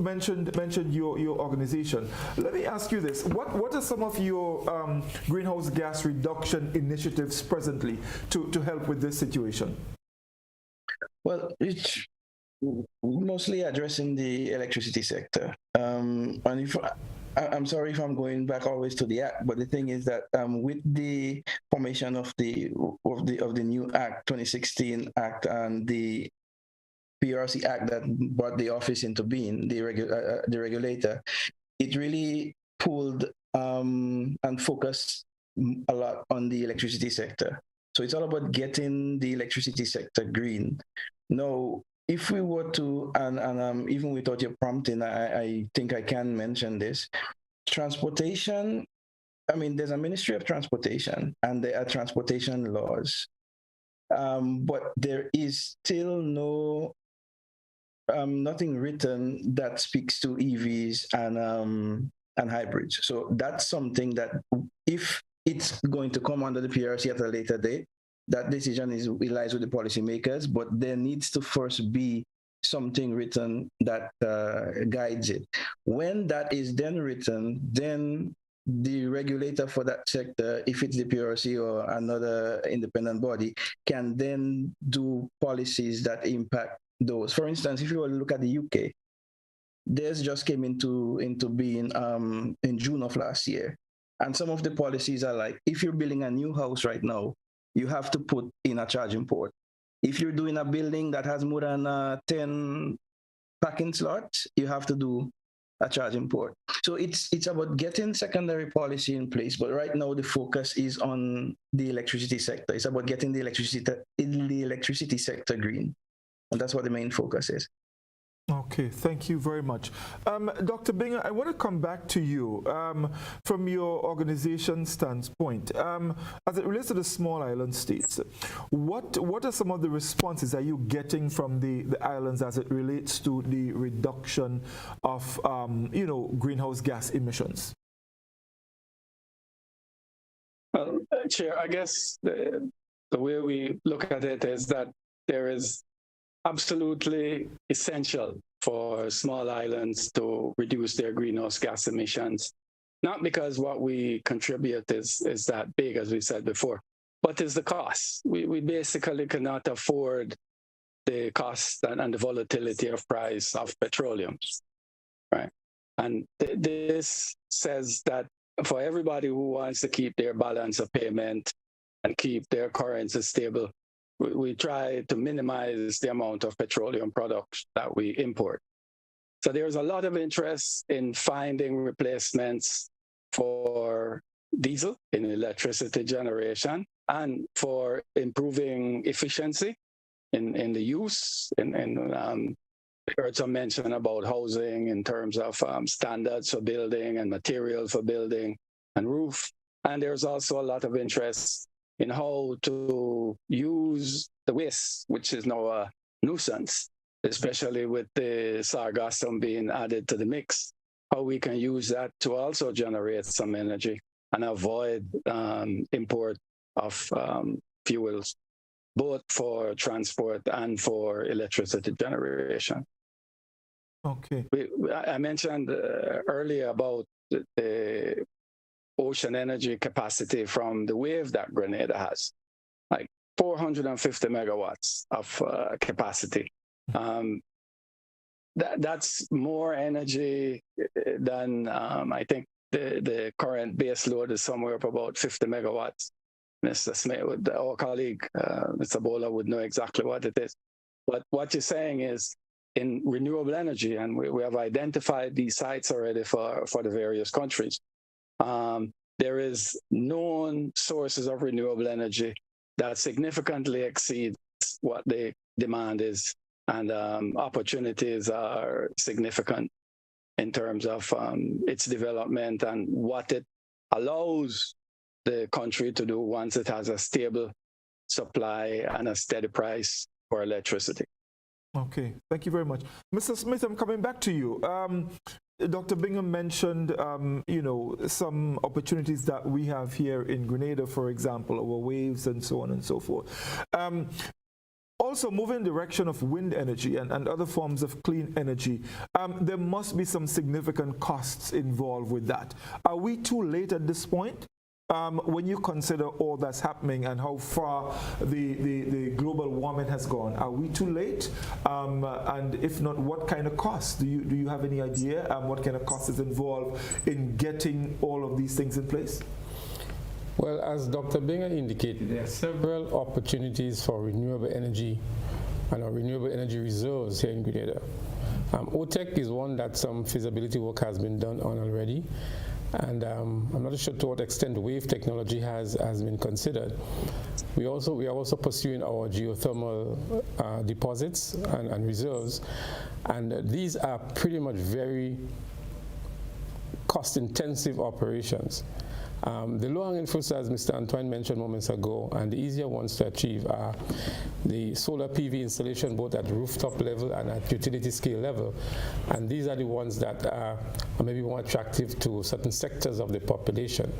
mentioned your organization. Let me ask you this: What are some of your greenhouse gas reduction initiatives presently to help with this situation? Well, it's mostly addressing the electricity sector. And if I'm sorry if I'm going back always to the act, but the thing is that with the formation of the new Act 2016 Act and the PRC Act that brought the office into being, the regulator, it really pulled and focused a lot on the electricity sector. So it's all about getting the electricity sector green. Now, if we were to, and even without your prompting, I think I can mention this, transportation, I mean, there's a Ministry of Transportation and there are transportation laws, but there is still nothing written that speaks to EVs and hybrids. So that's something that if it's going to come under the PRC at a later date, that decision lies with the policymakers, but there needs to first be something written that guides it. When that is then written, then the regulator for that sector, if it's the PRC or another independent body, can then do policies that impact those. For instance, if you were to look at the UK, theirs just came into being in June of last year. And some of the policies are like, if you're building a new house right now, you have to put in a charging port. If you're doing a building that has more than 10 parking slots, you have to do a charging port. So it's about getting secondary policy in place. But right now, the focus is on the electricity sector. It's about getting the electricity sector green. And that's what the main focus is. Okay, thank you very much. Dr. Binger, I want to come back to you from your organization standpoint. As it relates to the small island states, what are some of the responses that you're getting from the islands as it relates to the reduction of greenhouse gas emissions? Well, Chair, I guess the way we look at it is that there is absolutely essential for small islands to reduce their greenhouse gas emissions, not because what we contribute is that big, as we said before, but is the cost. We basically cannot afford the cost and the volatility of price of petroleum, right? And this says that for everybody who wants to keep their balance of payment and keep their currency stable, we try to minimize the amount of petroleum products that we import. So there's a lot of interest in finding replacements for diesel in electricity generation and for improving efficiency in the use. We heard some mention about housing in terms of standards for building and materials for building and roof. And there's also a lot of interest in how to use the waste, which is now a nuisance, especially with the sargassum being added to the mix, how we can use that to also generate some energy and avoid import of fuels, both for transport and for electricity generation. Okay. I mentioned earlier about the ocean energy capacity from the wave that Grenada has, like 450 megawatts of capacity. That's more energy than I think the current base load is somewhere up about 50 megawatts. Mr. Smith, our colleague, Mr. Bola, would know exactly what it is. But what you're saying is in renewable energy, and we have identified these sites already for the various countries. There is known sources of renewable energy that significantly exceeds what the demand is, and opportunities are significant in terms of its development and what it allows the country to do once it has a stable supply and a steady price for electricity. Okay, thank you very much. Mr. Smith, I'm coming back to you. Dr. Bingham mentioned, some opportunities that we have here in Grenada, for example, our waves and so on and so forth. Also, moving in the direction of wind energy and other forms of clean energy, there must be some significant costs involved with that. Are we too late at this point? When you consider all that's happening and how far the global warming has gone, are we too late? And if not, what kind of costs? Do you have any idea what kind of cost is involved in getting all of these things in place? Well, as Dr. Binger indicated, there are several opportunities for renewable energy and our renewable energy reserves here in Grenada. OTEC is one that some feasibility work has been done on already. And I'm not sure to what extent wave technology has been considered. We are also pursuing our geothermal deposits and reserves, and these are pretty much very cost-intensive operations. The low-hanging fruits, as Mr. Antoine mentioned moments ago, and the easier ones to achieve are the solar PV installation both at rooftop level and at utility scale level. And these are the ones that are maybe more attractive to certain sectors of the population.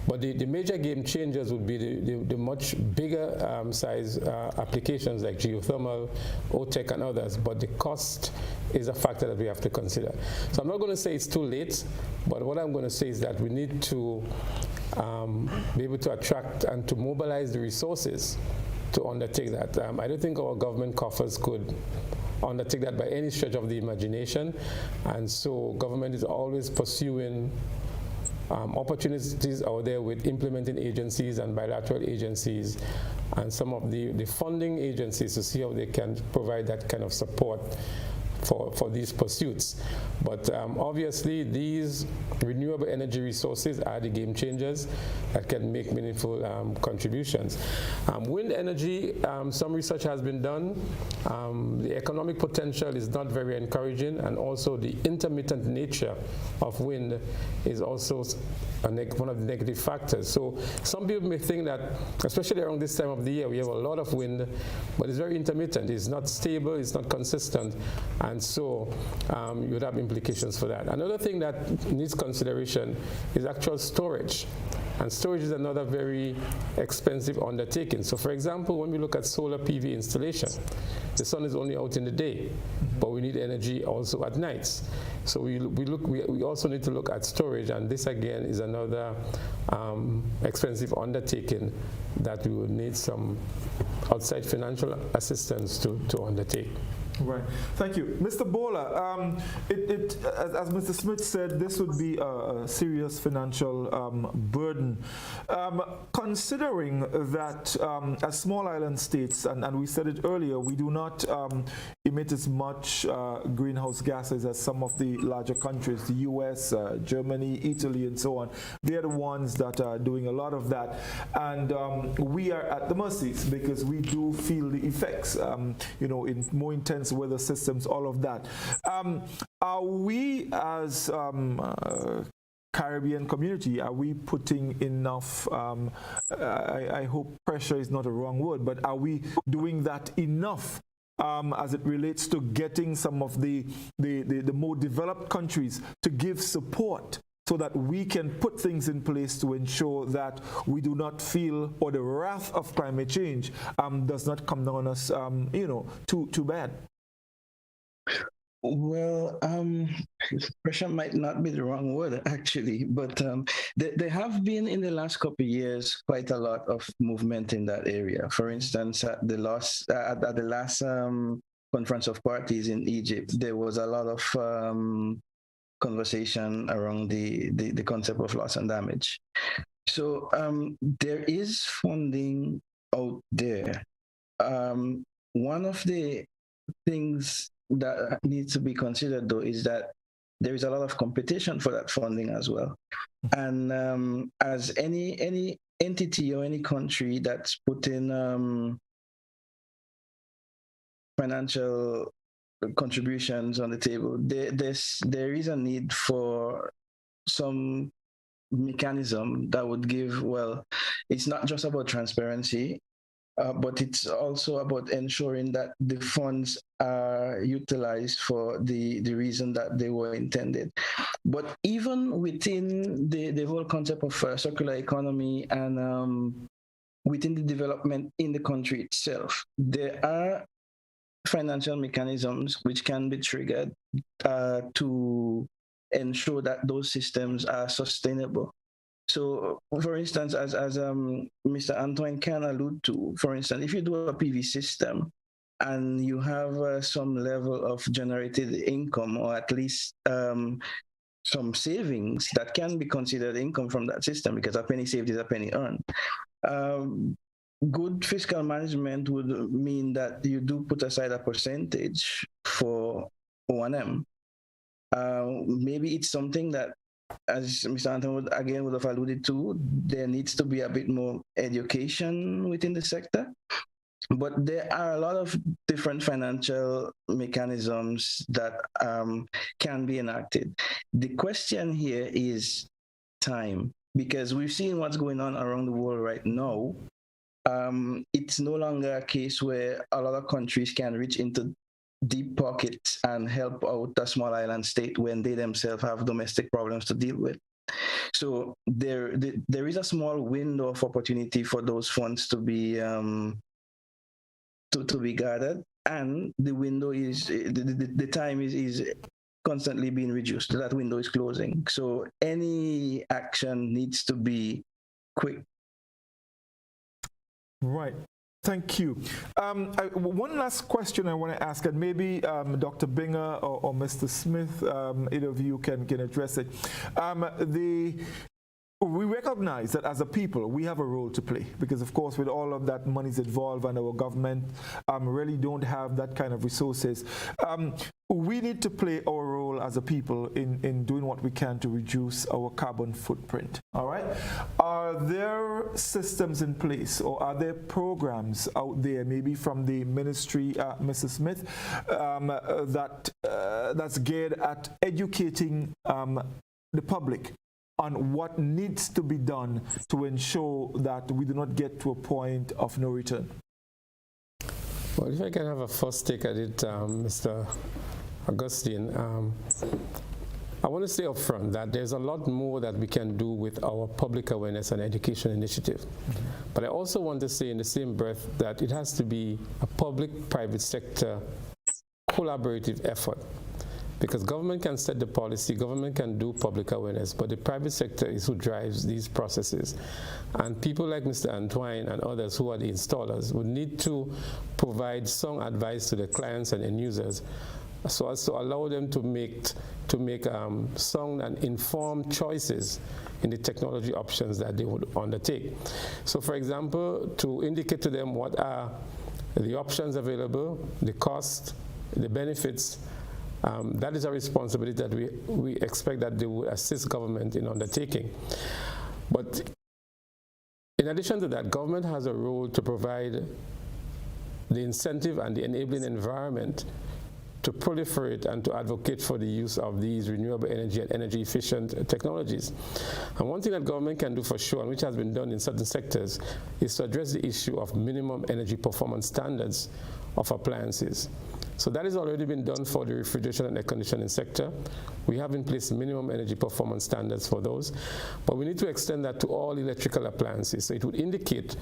But the major game changers would be the much bigger size applications like geothermal, OTEC, and others. But the cost is a factor that we have to consider. So I'm not going to say it's too late, but what I'm going to say is that we need to be able to attract and to mobilize the resources to undertake that. I don't think our government coffers could undertake that by any stretch of the imagination, and so government is always pursuing opportunities out there with implementing agencies and bilateral agencies and some of the funding agencies to see how they can provide that kind of support for these pursuits. But obviously these renewable energy resources are the game changers that can make meaningful contributions. Wind energy, some research has been done. The economic potential is not very encouraging, and also the intermittent nature of wind is also one of the negative factors. So some people may think that, especially around this time of the year, we have a lot of wind, but it's very intermittent. It's not stable, it's not consistent, and so you would have implications for that. Another thing that needs consideration is actual storage. And storage is another very expensive undertaking. So for example, when we look at solar PV installation, the sun is only out in the day, but we need energy also at nights. So we also need to look at storage, and this again is another expensive undertaking that we would need some outside financial assistance to undertake. Right. Thank you. Mr. Bowler, as Mr. Smith said, this would be a serious financial burden. Considering that as small island states, and we said it earlier, we do not emit as much greenhouse gases as some of the larger countries, the US, Germany, Italy, and so on. They are the ones that are doing a lot of that. And we are at the mercies because we do feel the effects, in more intense weather systems, all of that. Are we as Caribbean community, are we putting enough, I hope pressure is not a wrong word, but are we doing that enough as it relates to getting some of the more developed countries to give support so that we can put things in place to ensure that we do not feel, or the wrath of climate change does not come down on us, too bad? Well, pressure might not be the wrong word, actually, but there have been in the last couple of years quite a lot of movement in that area. For instance, at the last Conference of Parties in Egypt, there was a lot of conversation around the concept of loss and damage. So there is funding out there. One of the things that needs to be considered, though, is that there is a lot of competition for that funding as well. And as any entity or any country that's putting financial contributions on the table, there is a need for some mechanism that would give, well, it's not just about transparency, but it's also about ensuring that the funds are utilized for the reason that they were intended. But even within the whole concept of circular economy and within the development in the country itself, there are financial mechanisms which can be triggered to ensure that those systems are sustainable. So, for instance, as Mr. Antoine can allude to, for instance, if you do a PV system and you have some level of generated income, or at least some savings that can be considered income from that system, because a penny saved is a penny earned. Good fiscal management would mean that you do put aside a percentage for O&M. Maybe it's something that, as Mr. Anton would have alluded to, there needs to be a bit more education within the sector. But there are a lot of different financial mechanisms that can be enacted. The question here is time, because we've seen what's going on around the world right now. It's no longer a case where a lot of countries can reach into deep pockets and help out a small island state when they themselves have domestic problems to deal with. So there is a small window of opportunity for those funds to be gathered, and the window is the time is constantly being reduced. That window is closing. So any action needs to be quick. Right. Thank you. One last question I want to ask, and maybe Dr. Binger or Mr. Smith, either of you can address it. We recognize that as a people, we have a role to play, because of course with all of that money's involved and our government really don't have that kind of resources. We need to play our role as a people in doing what we can to reduce our carbon footprint. All right. Are there systems in place, or are there programs out there, maybe from the ministry, Mrs. Smith, that's geared at educating the public on what needs to be done to ensure that we do not get to a point of no return? Well, if I can have a first take at it, Mr. Augustine, I want to say up front that there's a lot more that we can do with our public awareness and education initiative. Mm-hmm. But I also want to say in the same breath that it has to be a public-private sector collaborative effort. Because government can set the policy, government can do public awareness, but the private sector is who drives these processes. And people like Mr. Antoine and others who are the installers would need to provide some advice to the clients and end users, so as to allow them to make sound and informed choices in the technology options that they would undertake. So for example, to indicate to them what are the options available, the cost, the benefits, that is a responsibility that we expect that they will assist government in undertaking. But in addition to that, government has a role to provide the incentive and the enabling environment to proliferate and to advocate for the use of these renewable energy and energy efficient technologies. And one thing that government can do for sure, and which has been done in certain sectors, is to address the issue of minimum energy performance standards of appliances. So that has already been done for the refrigeration and air conditioning sector. We have in place minimum energy performance standards for those, but we need to extend that to all electrical appliances. So it would indicate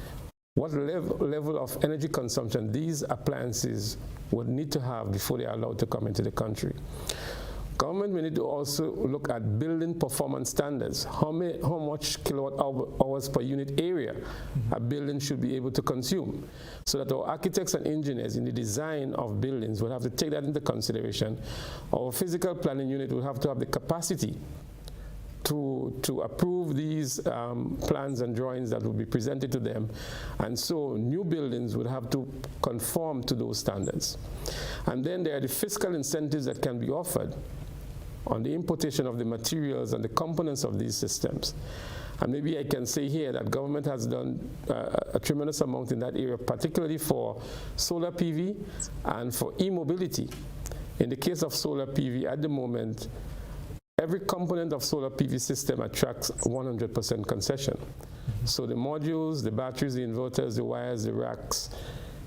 what level of energy consumption these appliances would need to have before they are allowed to come into the country. Government will need to also look at building performance standards. How much kilowatt hours per unit area a building should be able to consume, so that our architects and engineers in the design of buildings will have to take that into consideration. Our physical planning unit will have to have the capacity to approve these plans and drawings that will be presented to them. And so new buildings would have to conform to those standards. And then there are the fiscal incentives that can be offered on the importation of the materials and the components of these systems. And maybe I can say here that government has done a tremendous amount in that area, particularly for solar PV and for e-mobility. In the case of solar PV, at the moment, every component of solar PV system attracts 100% concession. So the modules, the batteries, the inverters, the wires, the racks,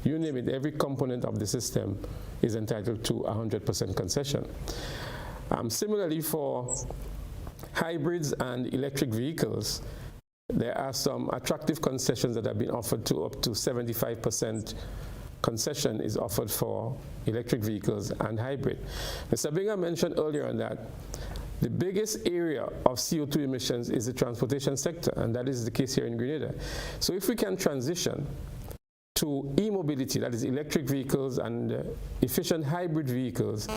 you name it, every component of the system is entitled to 100% concession. Similarly, for hybrids and electric vehicles, there are some attractive concessions that have been offered to up to 75% concession is offered for electric vehicles and hybrid. Mr. Binger mentioned earlier on that the biggest area of CO2 emissions is the transportation sector, and that is the case here in Grenada. So if we can transition to e-mobility, that is electric vehicles and efficient hybrid vehicles,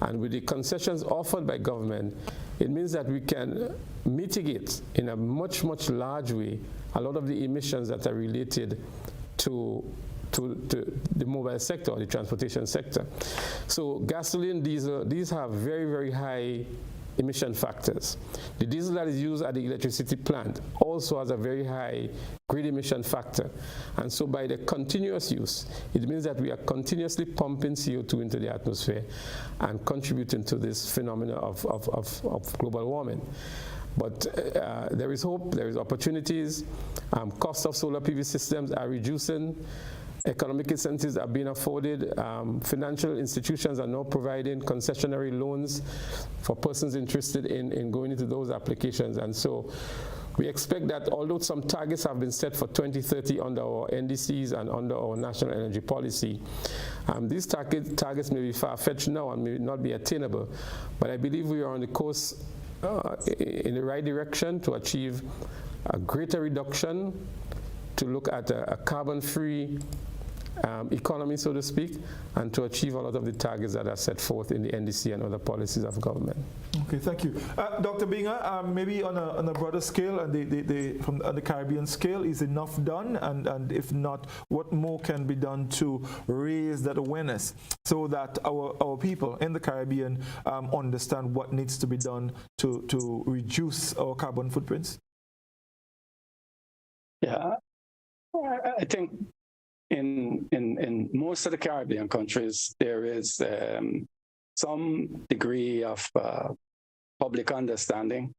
and with the concessions offered by government, it means that we can mitigate in a much, much large way a lot of the emissions that are related to the mobile sector or the transportation sector. So gasoline, diesel, these have very, very high emission factors. The diesel that is used at the electricity plant also has a very high grid emission factor. And so by the continuous use, it means that we are continuously pumping CO2 into the atmosphere and contributing to this phenomena of global warming. But there is hope, there is opportunities. Cost of solar PV systems are reducing. Economic incentives are being afforded. Financial institutions are now providing concessionary loans for persons interested in going into those applications. And so we expect that although some targets have been set for 2030 under our NDCs and under our national energy policy, these targets may be far-fetched now and may not be attainable. But I believe we are on the course in the right direction to achieve a greater reduction, to look at a carbon-free economy, so to speak, and to achieve a lot of the targets that are set forth in the NDC and other policies of government. Okay, thank you. Dr. Binger, maybe on a broader scale and from the Caribbean scale, is enough done? And if not, what more can be done to raise that awareness so that our people in the Caribbean understand what needs to be done to reduce our carbon footprints? Yeah, I think in most of the Caribbean countries, there is some degree of public understanding.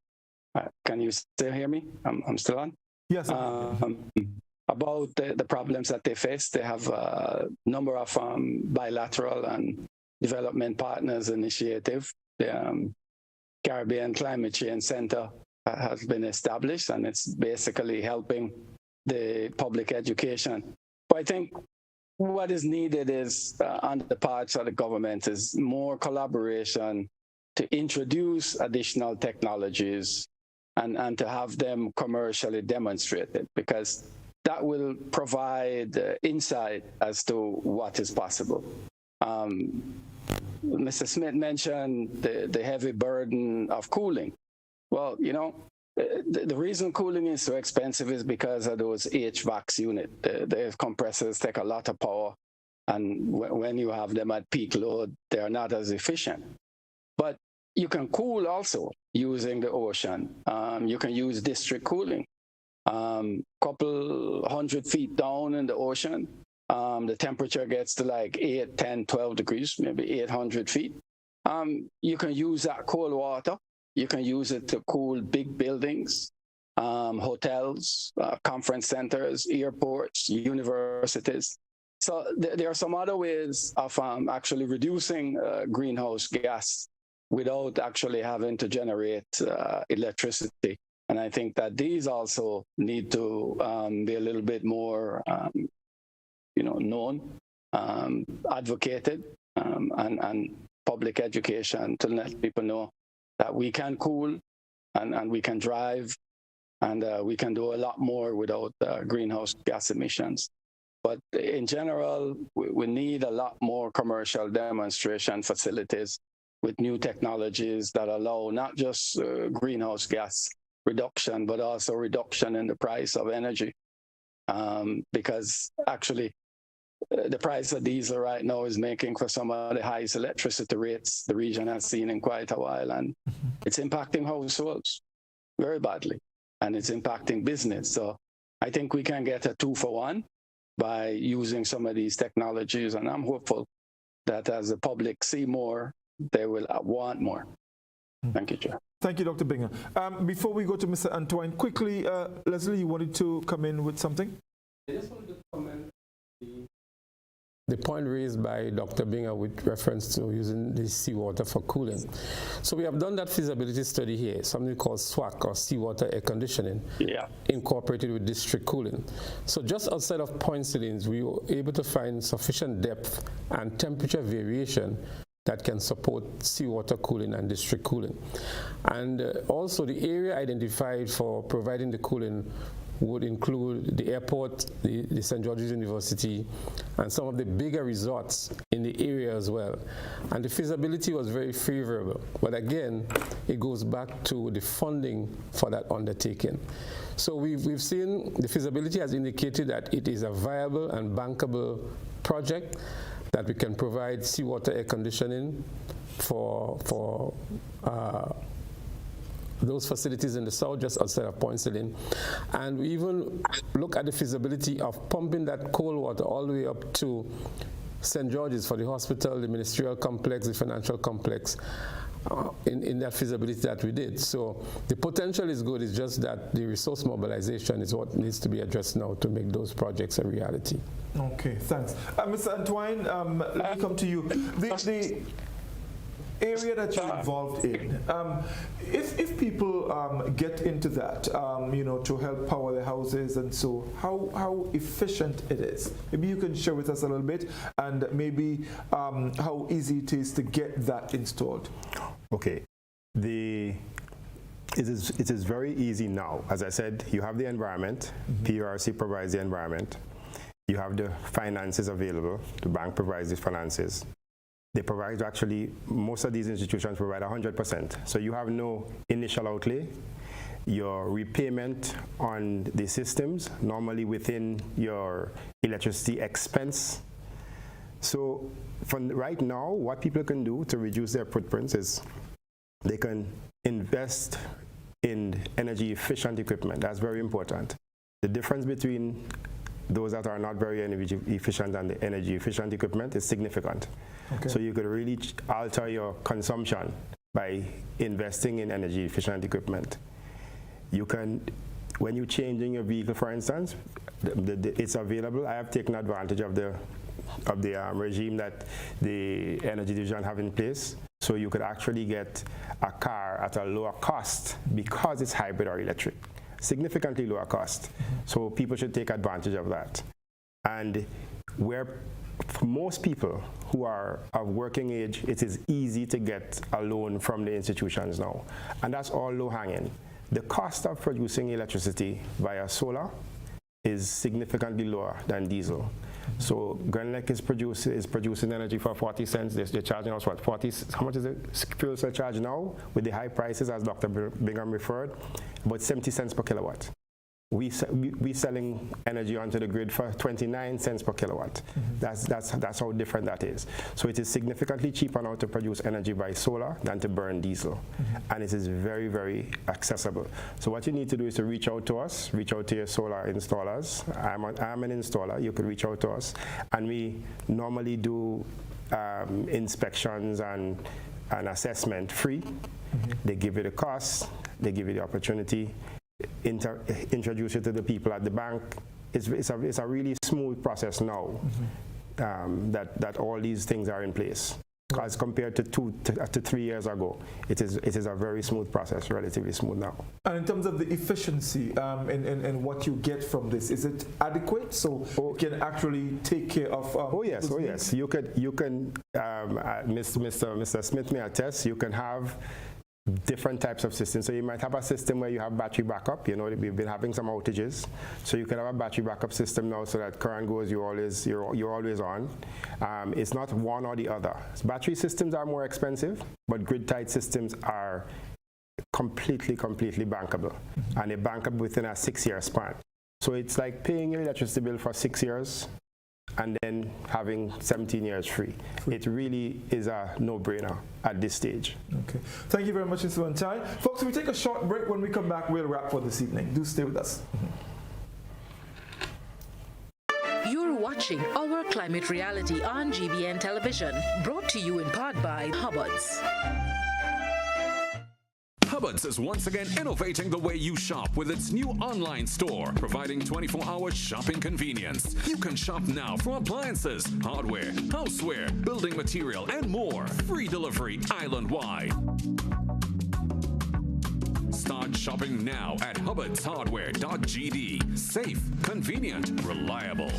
Can you still hear me? I'm still on? Yes. About the problems that they face. They have a number of bilateral and development partners initiative. The Caribbean Climate Change Center has been established, and it's basically helping the public education. But I think what is needed is, on the parts of the government, is more collaboration to introduce additional technologies and to have them commercially demonstrated, because that will provide insight as to what is possible. Mr. Smith mentioned the heavy burden of cooling. Well, you know, the reason cooling is so expensive is because of those HVAC units. The compressors take a lot of power, and when you have them at peak load, they are not as efficient. But you can cool also using the ocean. You can use district cooling. Couple 100 feet down in the ocean, the temperature gets to like 8, 10, 12 degrees, maybe 800 feet. You can use that cold water. You can use it to cool big buildings, hotels, conference centers, airports, universities. So there are some other ways of actually reducing greenhouse gas without actually having to generate electricity. And I think that these also need to be a little bit more, known, advocated, and public education to let people know that we can cool and we can drive and we can do a lot more without greenhouse gas emissions. But in general, we need a lot more commercial demonstration facilities with new technologies that allow not just greenhouse gas reduction, but also reduction in the price of energy. Because actually, the price of diesel right now is making for some of the highest electricity rates the region has seen in quite a while. And it's impacting households very badly. And it's impacting business. So I think we can get a 2-for-1 by using some of these technologies. And I'm hopeful that as the public see more, they will want more. Thank you, Chair. Thank you, Dr. Binger. Before we go to Mr. Antoine, quickly, Leslie, you wanted to come in with something? I just wanted to comment the point raised by Dr. Binger with reference to using the seawater for cooling. So we have done that feasibility study here, something called SWAC, or seawater air conditioning, incorporated with district cooling. So just outside of Point Celine, we were able to find sufficient depth and temperature variation that can support seawater cooling and district cooling. And also the area identified for providing the cooling would include the airport, the St. George's University, and some of the bigger resorts in the area as well. And the feasibility was very favorable. But again, it goes back to the funding for that undertaking. So we've seen the feasibility has indicated that it is a viable and bankable project, that we can provide seawater air conditioning for those facilities in the south, just outside of Point Celine. And we even look at the feasibility of pumping that cold water all the way up to St. George's for the hospital, the ministerial complex, the financial complex, in that feasibility that we did. So the potential is good, it's just that the resource mobilization is what needs to be addressed now to make those projects a reality. Okay, thanks. Mr. Antoine, let me come to you. The area that you're involved in, if people get into that, to help power their houses and so, how efficient it is? Maybe you can share with us a little bit, and maybe how easy it is to get that installed. Okay. It is very easy now. As I said, you have the environment. PURC provides the environment. You have the finances available. The bank provides the finances. They provide, actually, most of these institutions provide 100%. So you have no initial outlay. Your repayment on the systems, normally within your electricity expense. So from right now, what people can do to reduce their footprints is they can invest in energy efficient equipment. That's very important. The difference between those that are not very energy efficient and the energy efficient equipment is significant. Okay. So you could really alter your consumption by investing in energy efficient equipment. You can, when you're changing your vehicle, for instance, it's available. I have taken advantage of the regime that the energy division have in place. So you could actually get a car at a lower cost because it's hybrid or electric. Significantly lower cost. So people should take advantage of that. And where for most people who are of working age, it is easy to get a loan from the institutions now. And that's all low hanging. The cost of producing electricity via solar is significantly lower than diesel. So Grenlec is producing energy for 40 cents. They're charging us what, 40? How much is the fuel surcharge now? With the high prices, as Dr. Bingham referred, about 70 cents per kilowatt. We selling energy onto the grid for 29 cents per kilowatt. That's how different that is. So it is significantly cheaper now to produce energy by solar than to burn diesel. And it is very, very accessible. So what you need to do is to reach out to us, reach out to your solar installers. I'm an installer. You could reach out to us. And we normally do inspections and assessment free. They give you the cost. They give you the opportunity. Introduce it to the people at the bank. It's a really smooth process now that all these things are in place. As compared to 2 to 3 years ago, it is a very smooth process, relatively smooth now. And in terms of the efficiency and what you get from this, is it adequate so you can actually take care of? Oh yes. You can. Mr. Smith may attest. You can have different types of systems. So you might have a system where you have battery backup. You know, we've been having some outages. So you can have a battery backup system now so that current goes, you're always on. It's not one or the other. Battery systems are more expensive, but grid-tied systems are completely bankable. And they bank up within a 6-year span. So it's like paying your electricity bill for 6 years and then having 17 years free. It really is a no-brainer at this stage. Okay. Thank you very much, Mr. Antoine. Folks, we take a short break. When we come back, we'll wrap for this evening. Do stay with us. You're watching Our Climate Reality on GBN Television, brought to you in part by Hubbard's. Hubbard's is once again innovating the way you shop with its new online store, providing 24-hour shopping convenience. You can shop now for appliances, hardware, houseware, building material, and more. Free delivery island-wide. Start shopping now at hubbardshardware.gd. Safe, convenient, reliable.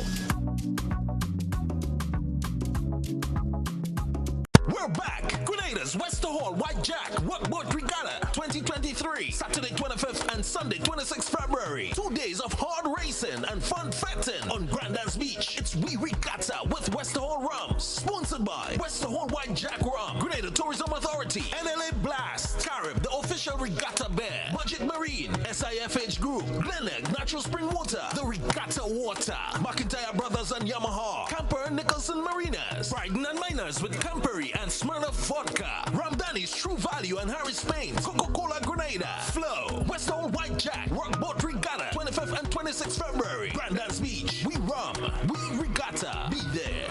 We're back! Grenada's Wester Hall White Jack Workboat Regatta 2023, Saturday 25th and Sunday 26th February. 2 days of hard racing and fun fetting on Grandad's Beach. It's We Regatta with Wester Hall Rums, sponsored by Wester Hall White Jack Rum, Grenada Tourism Authority, NLA Blast, Carib, the official regatta bear, Budget Marine, SIFH Group, Glenelg Natural Spring Water, the Regatta Water, McIntyre Brothers and Yamaha, Camper Nicholson Marinas, Brighton and Miners with Campari and Smirnoff Vodka, Ramdani's True Value and Harris Paint, Coca-Cola Grenada, Flow, Wester Hall White Jack, Workboat Regatta, 25th and 26th February, Grandad's Beach. We rum, we regatta, be there.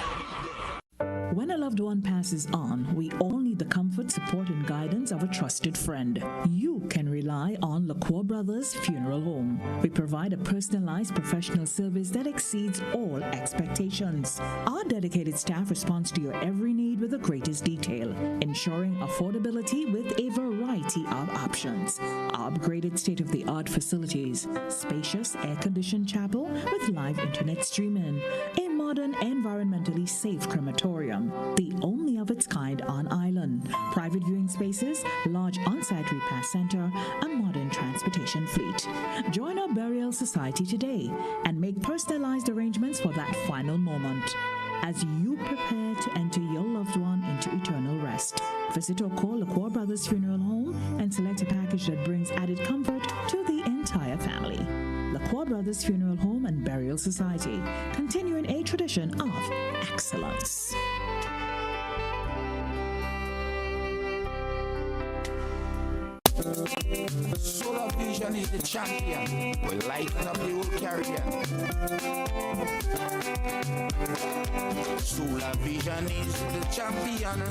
When a loved one passes on, we all need the comfort, support, and guidance of a trusted friend. You can rely on LaCour Brothers Funeral Home. We provide a personalized professional service that exceeds all expectations. Our dedicated staff responds to your every need with the greatest detail, ensuring affordability with a variety of options. Our upgraded state-of-the-art facilities, spacious air-conditioned chapel with live internet streaming, a modern, environmentally safe crematorium, the only of its kind on island, private viewing spaces, large on-site repast center, a modern transportation fleet. Join our burial society today and make personalized arrangements for that final moment. As you prepare to enter your loved one into eternal rest, visit or call LaCour Brothers Funeral Home and select a package that brings added comfort to the entire family. LaCour Brothers Funeral Home and Burial Society, continuing a tradition of excellence. Solar Vision is the champion. We're lighting up the whole Caribbean. Solar Vision is the champion.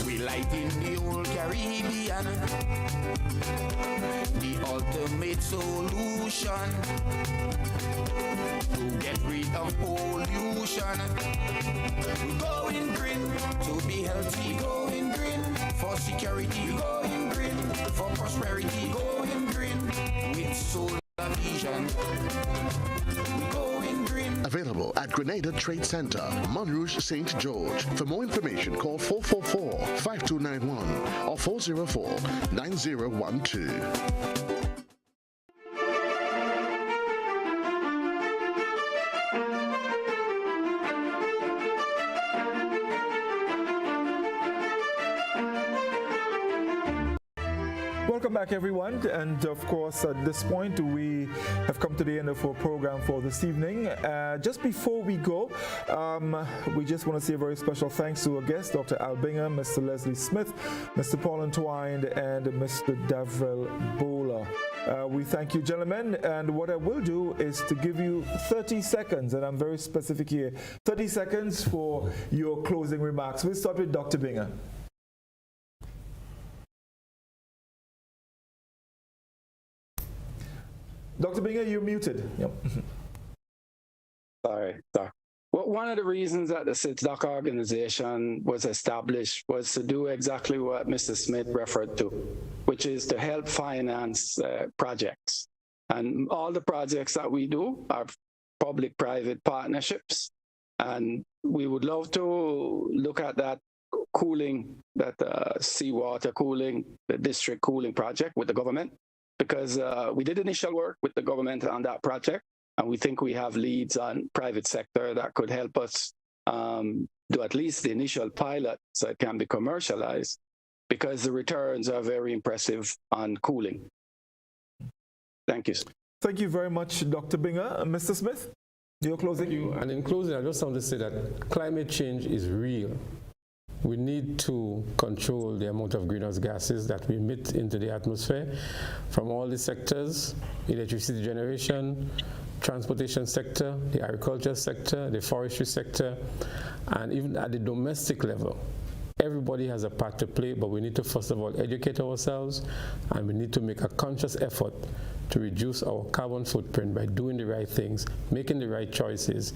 We lighting the whole Caribbean. The ultimate solution to get rid of pollution. We're going green to be healthy. Going green for security. We're going green for prosperity. Going green with Solar Vision. We're going green. Available at Grenada Trade Center, Montrouge, St. George. For more information, call 444-5291 or 404-9012. Welcome back, everyone, and of course at this point we have come to the end of our program for this evening. Just before we go, we just want to say a very special thanks to our guests, Dr. Al Bingham, Mr. Leslie Smith, Mr. Paul Entwined, and Mr. Davril Bowler. We thank you, gentlemen, and what I will do is to give you 30 seconds, and I'm very specific here, 30 seconds for your closing remarks. We'll start with Dr. Bingham. Dr. Binger, you're muted. Yep. Sorry. Well, one of the reasons that the SITSDOC organization was established was to do exactly what Mr. Smith referred to, which is to help finance projects. And all the projects that we do are public-private partnerships. And we would love to look at that cooling, that seawater cooling, the district cooling project with the government, because we did initial work with the government on that project, and we think we have leads on private sector that could help us do at least the initial pilot so it can be commercialized, because the returns are very impressive on cooling. Thank you. Thank you very much, Dr. Binger. Mr. Smith, your closing? Thank you. And in closing, I just want to say that climate change is real. We need to control the amount of greenhouse gases that we emit into the atmosphere from all the sectors: electricity generation, transportation sector, the agriculture sector, the forestry sector, and even at the domestic level. Everybody has a part to play, but we need to first of all educate ourselves, and we need to make a conscious effort to reduce our carbon footprint by doing the right things, making the right choices,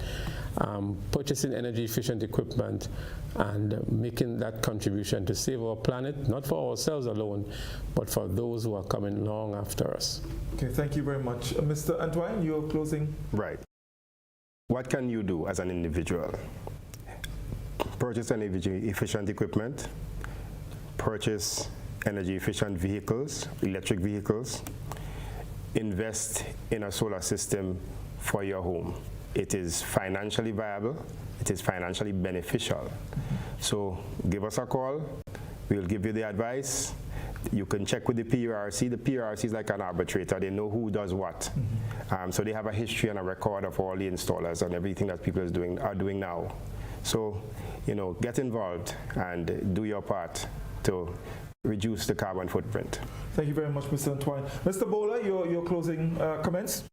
purchasing energy efficient equipment, and making that contribution to save our planet, not for ourselves alone, but for those who are coming long after us. Okay, thank you very much. Mr. Antoine, your closing. Right. What can you do as an individual? Purchase energy efficient equipment, purchase energy efficient vehicles, electric vehicles, invest in a solar system for your home. It is financially viable, it is financially beneficial. So give us a call, we'll give you the advice. You can check with the PURC. The PURC is like an arbitrator. They know who does what. So they have a history and a record of all the installers and everything that people are doing now. So, you know, get involved and do your part to reduce the carbon footprint. Thank you very much, Mr. Antoine. Mr. Bowler, your closing comments?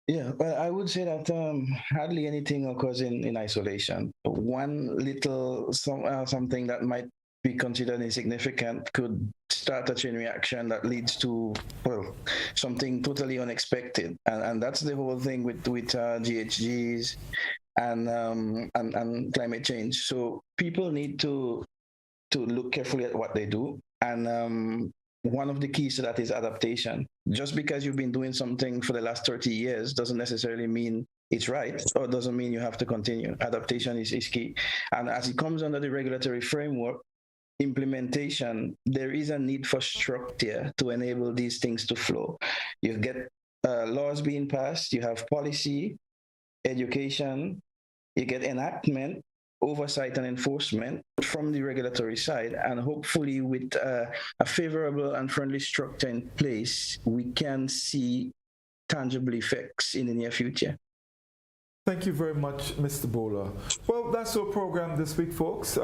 Yeah, well, I would say that hardly anything occurs in isolation. One little something that might be considered insignificant could start a chain reaction that leads to, well, something totally unexpected. And that's the whole thing with GHGs and climate change. So people need to look carefully at what they do. And one of the keys to that is adaptation. Just because you've been doing something for the last 30 years doesn't necessarily mean it's right, or doesn't mean you have to continue. Adaptation is key. And as it comes under the regulatory framework, implementation, there is a need for structure to enable these things to flow. You get laws being passed, you have policy, education, you get enactment, oversight and enforcement from the regulatory side, and hopefully with a favorable and friendly structure in place, we can see tangible effects in the near future. Thank you very much, Mr. Bowler. Well, that's our program this week, folks.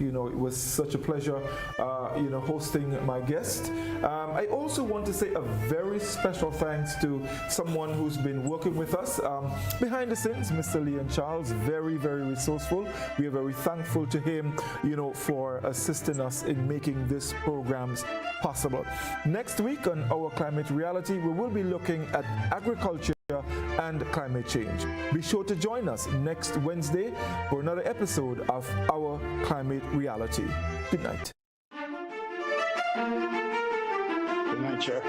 You know, it was such a pleasure, hosting my guest. I also want to say a very special thanks to someone who's been working with us behind the scenes, Mr. Leon Charles, very, very resourceful. We are very thankful to him, for assisting us in making these programs possible. Next week on Our Climate Reality, we will be looking at agriculture and climate change. Be sure to join us next Wednesday for another episode of Our Climate Reality. Good night. Good night, Chair.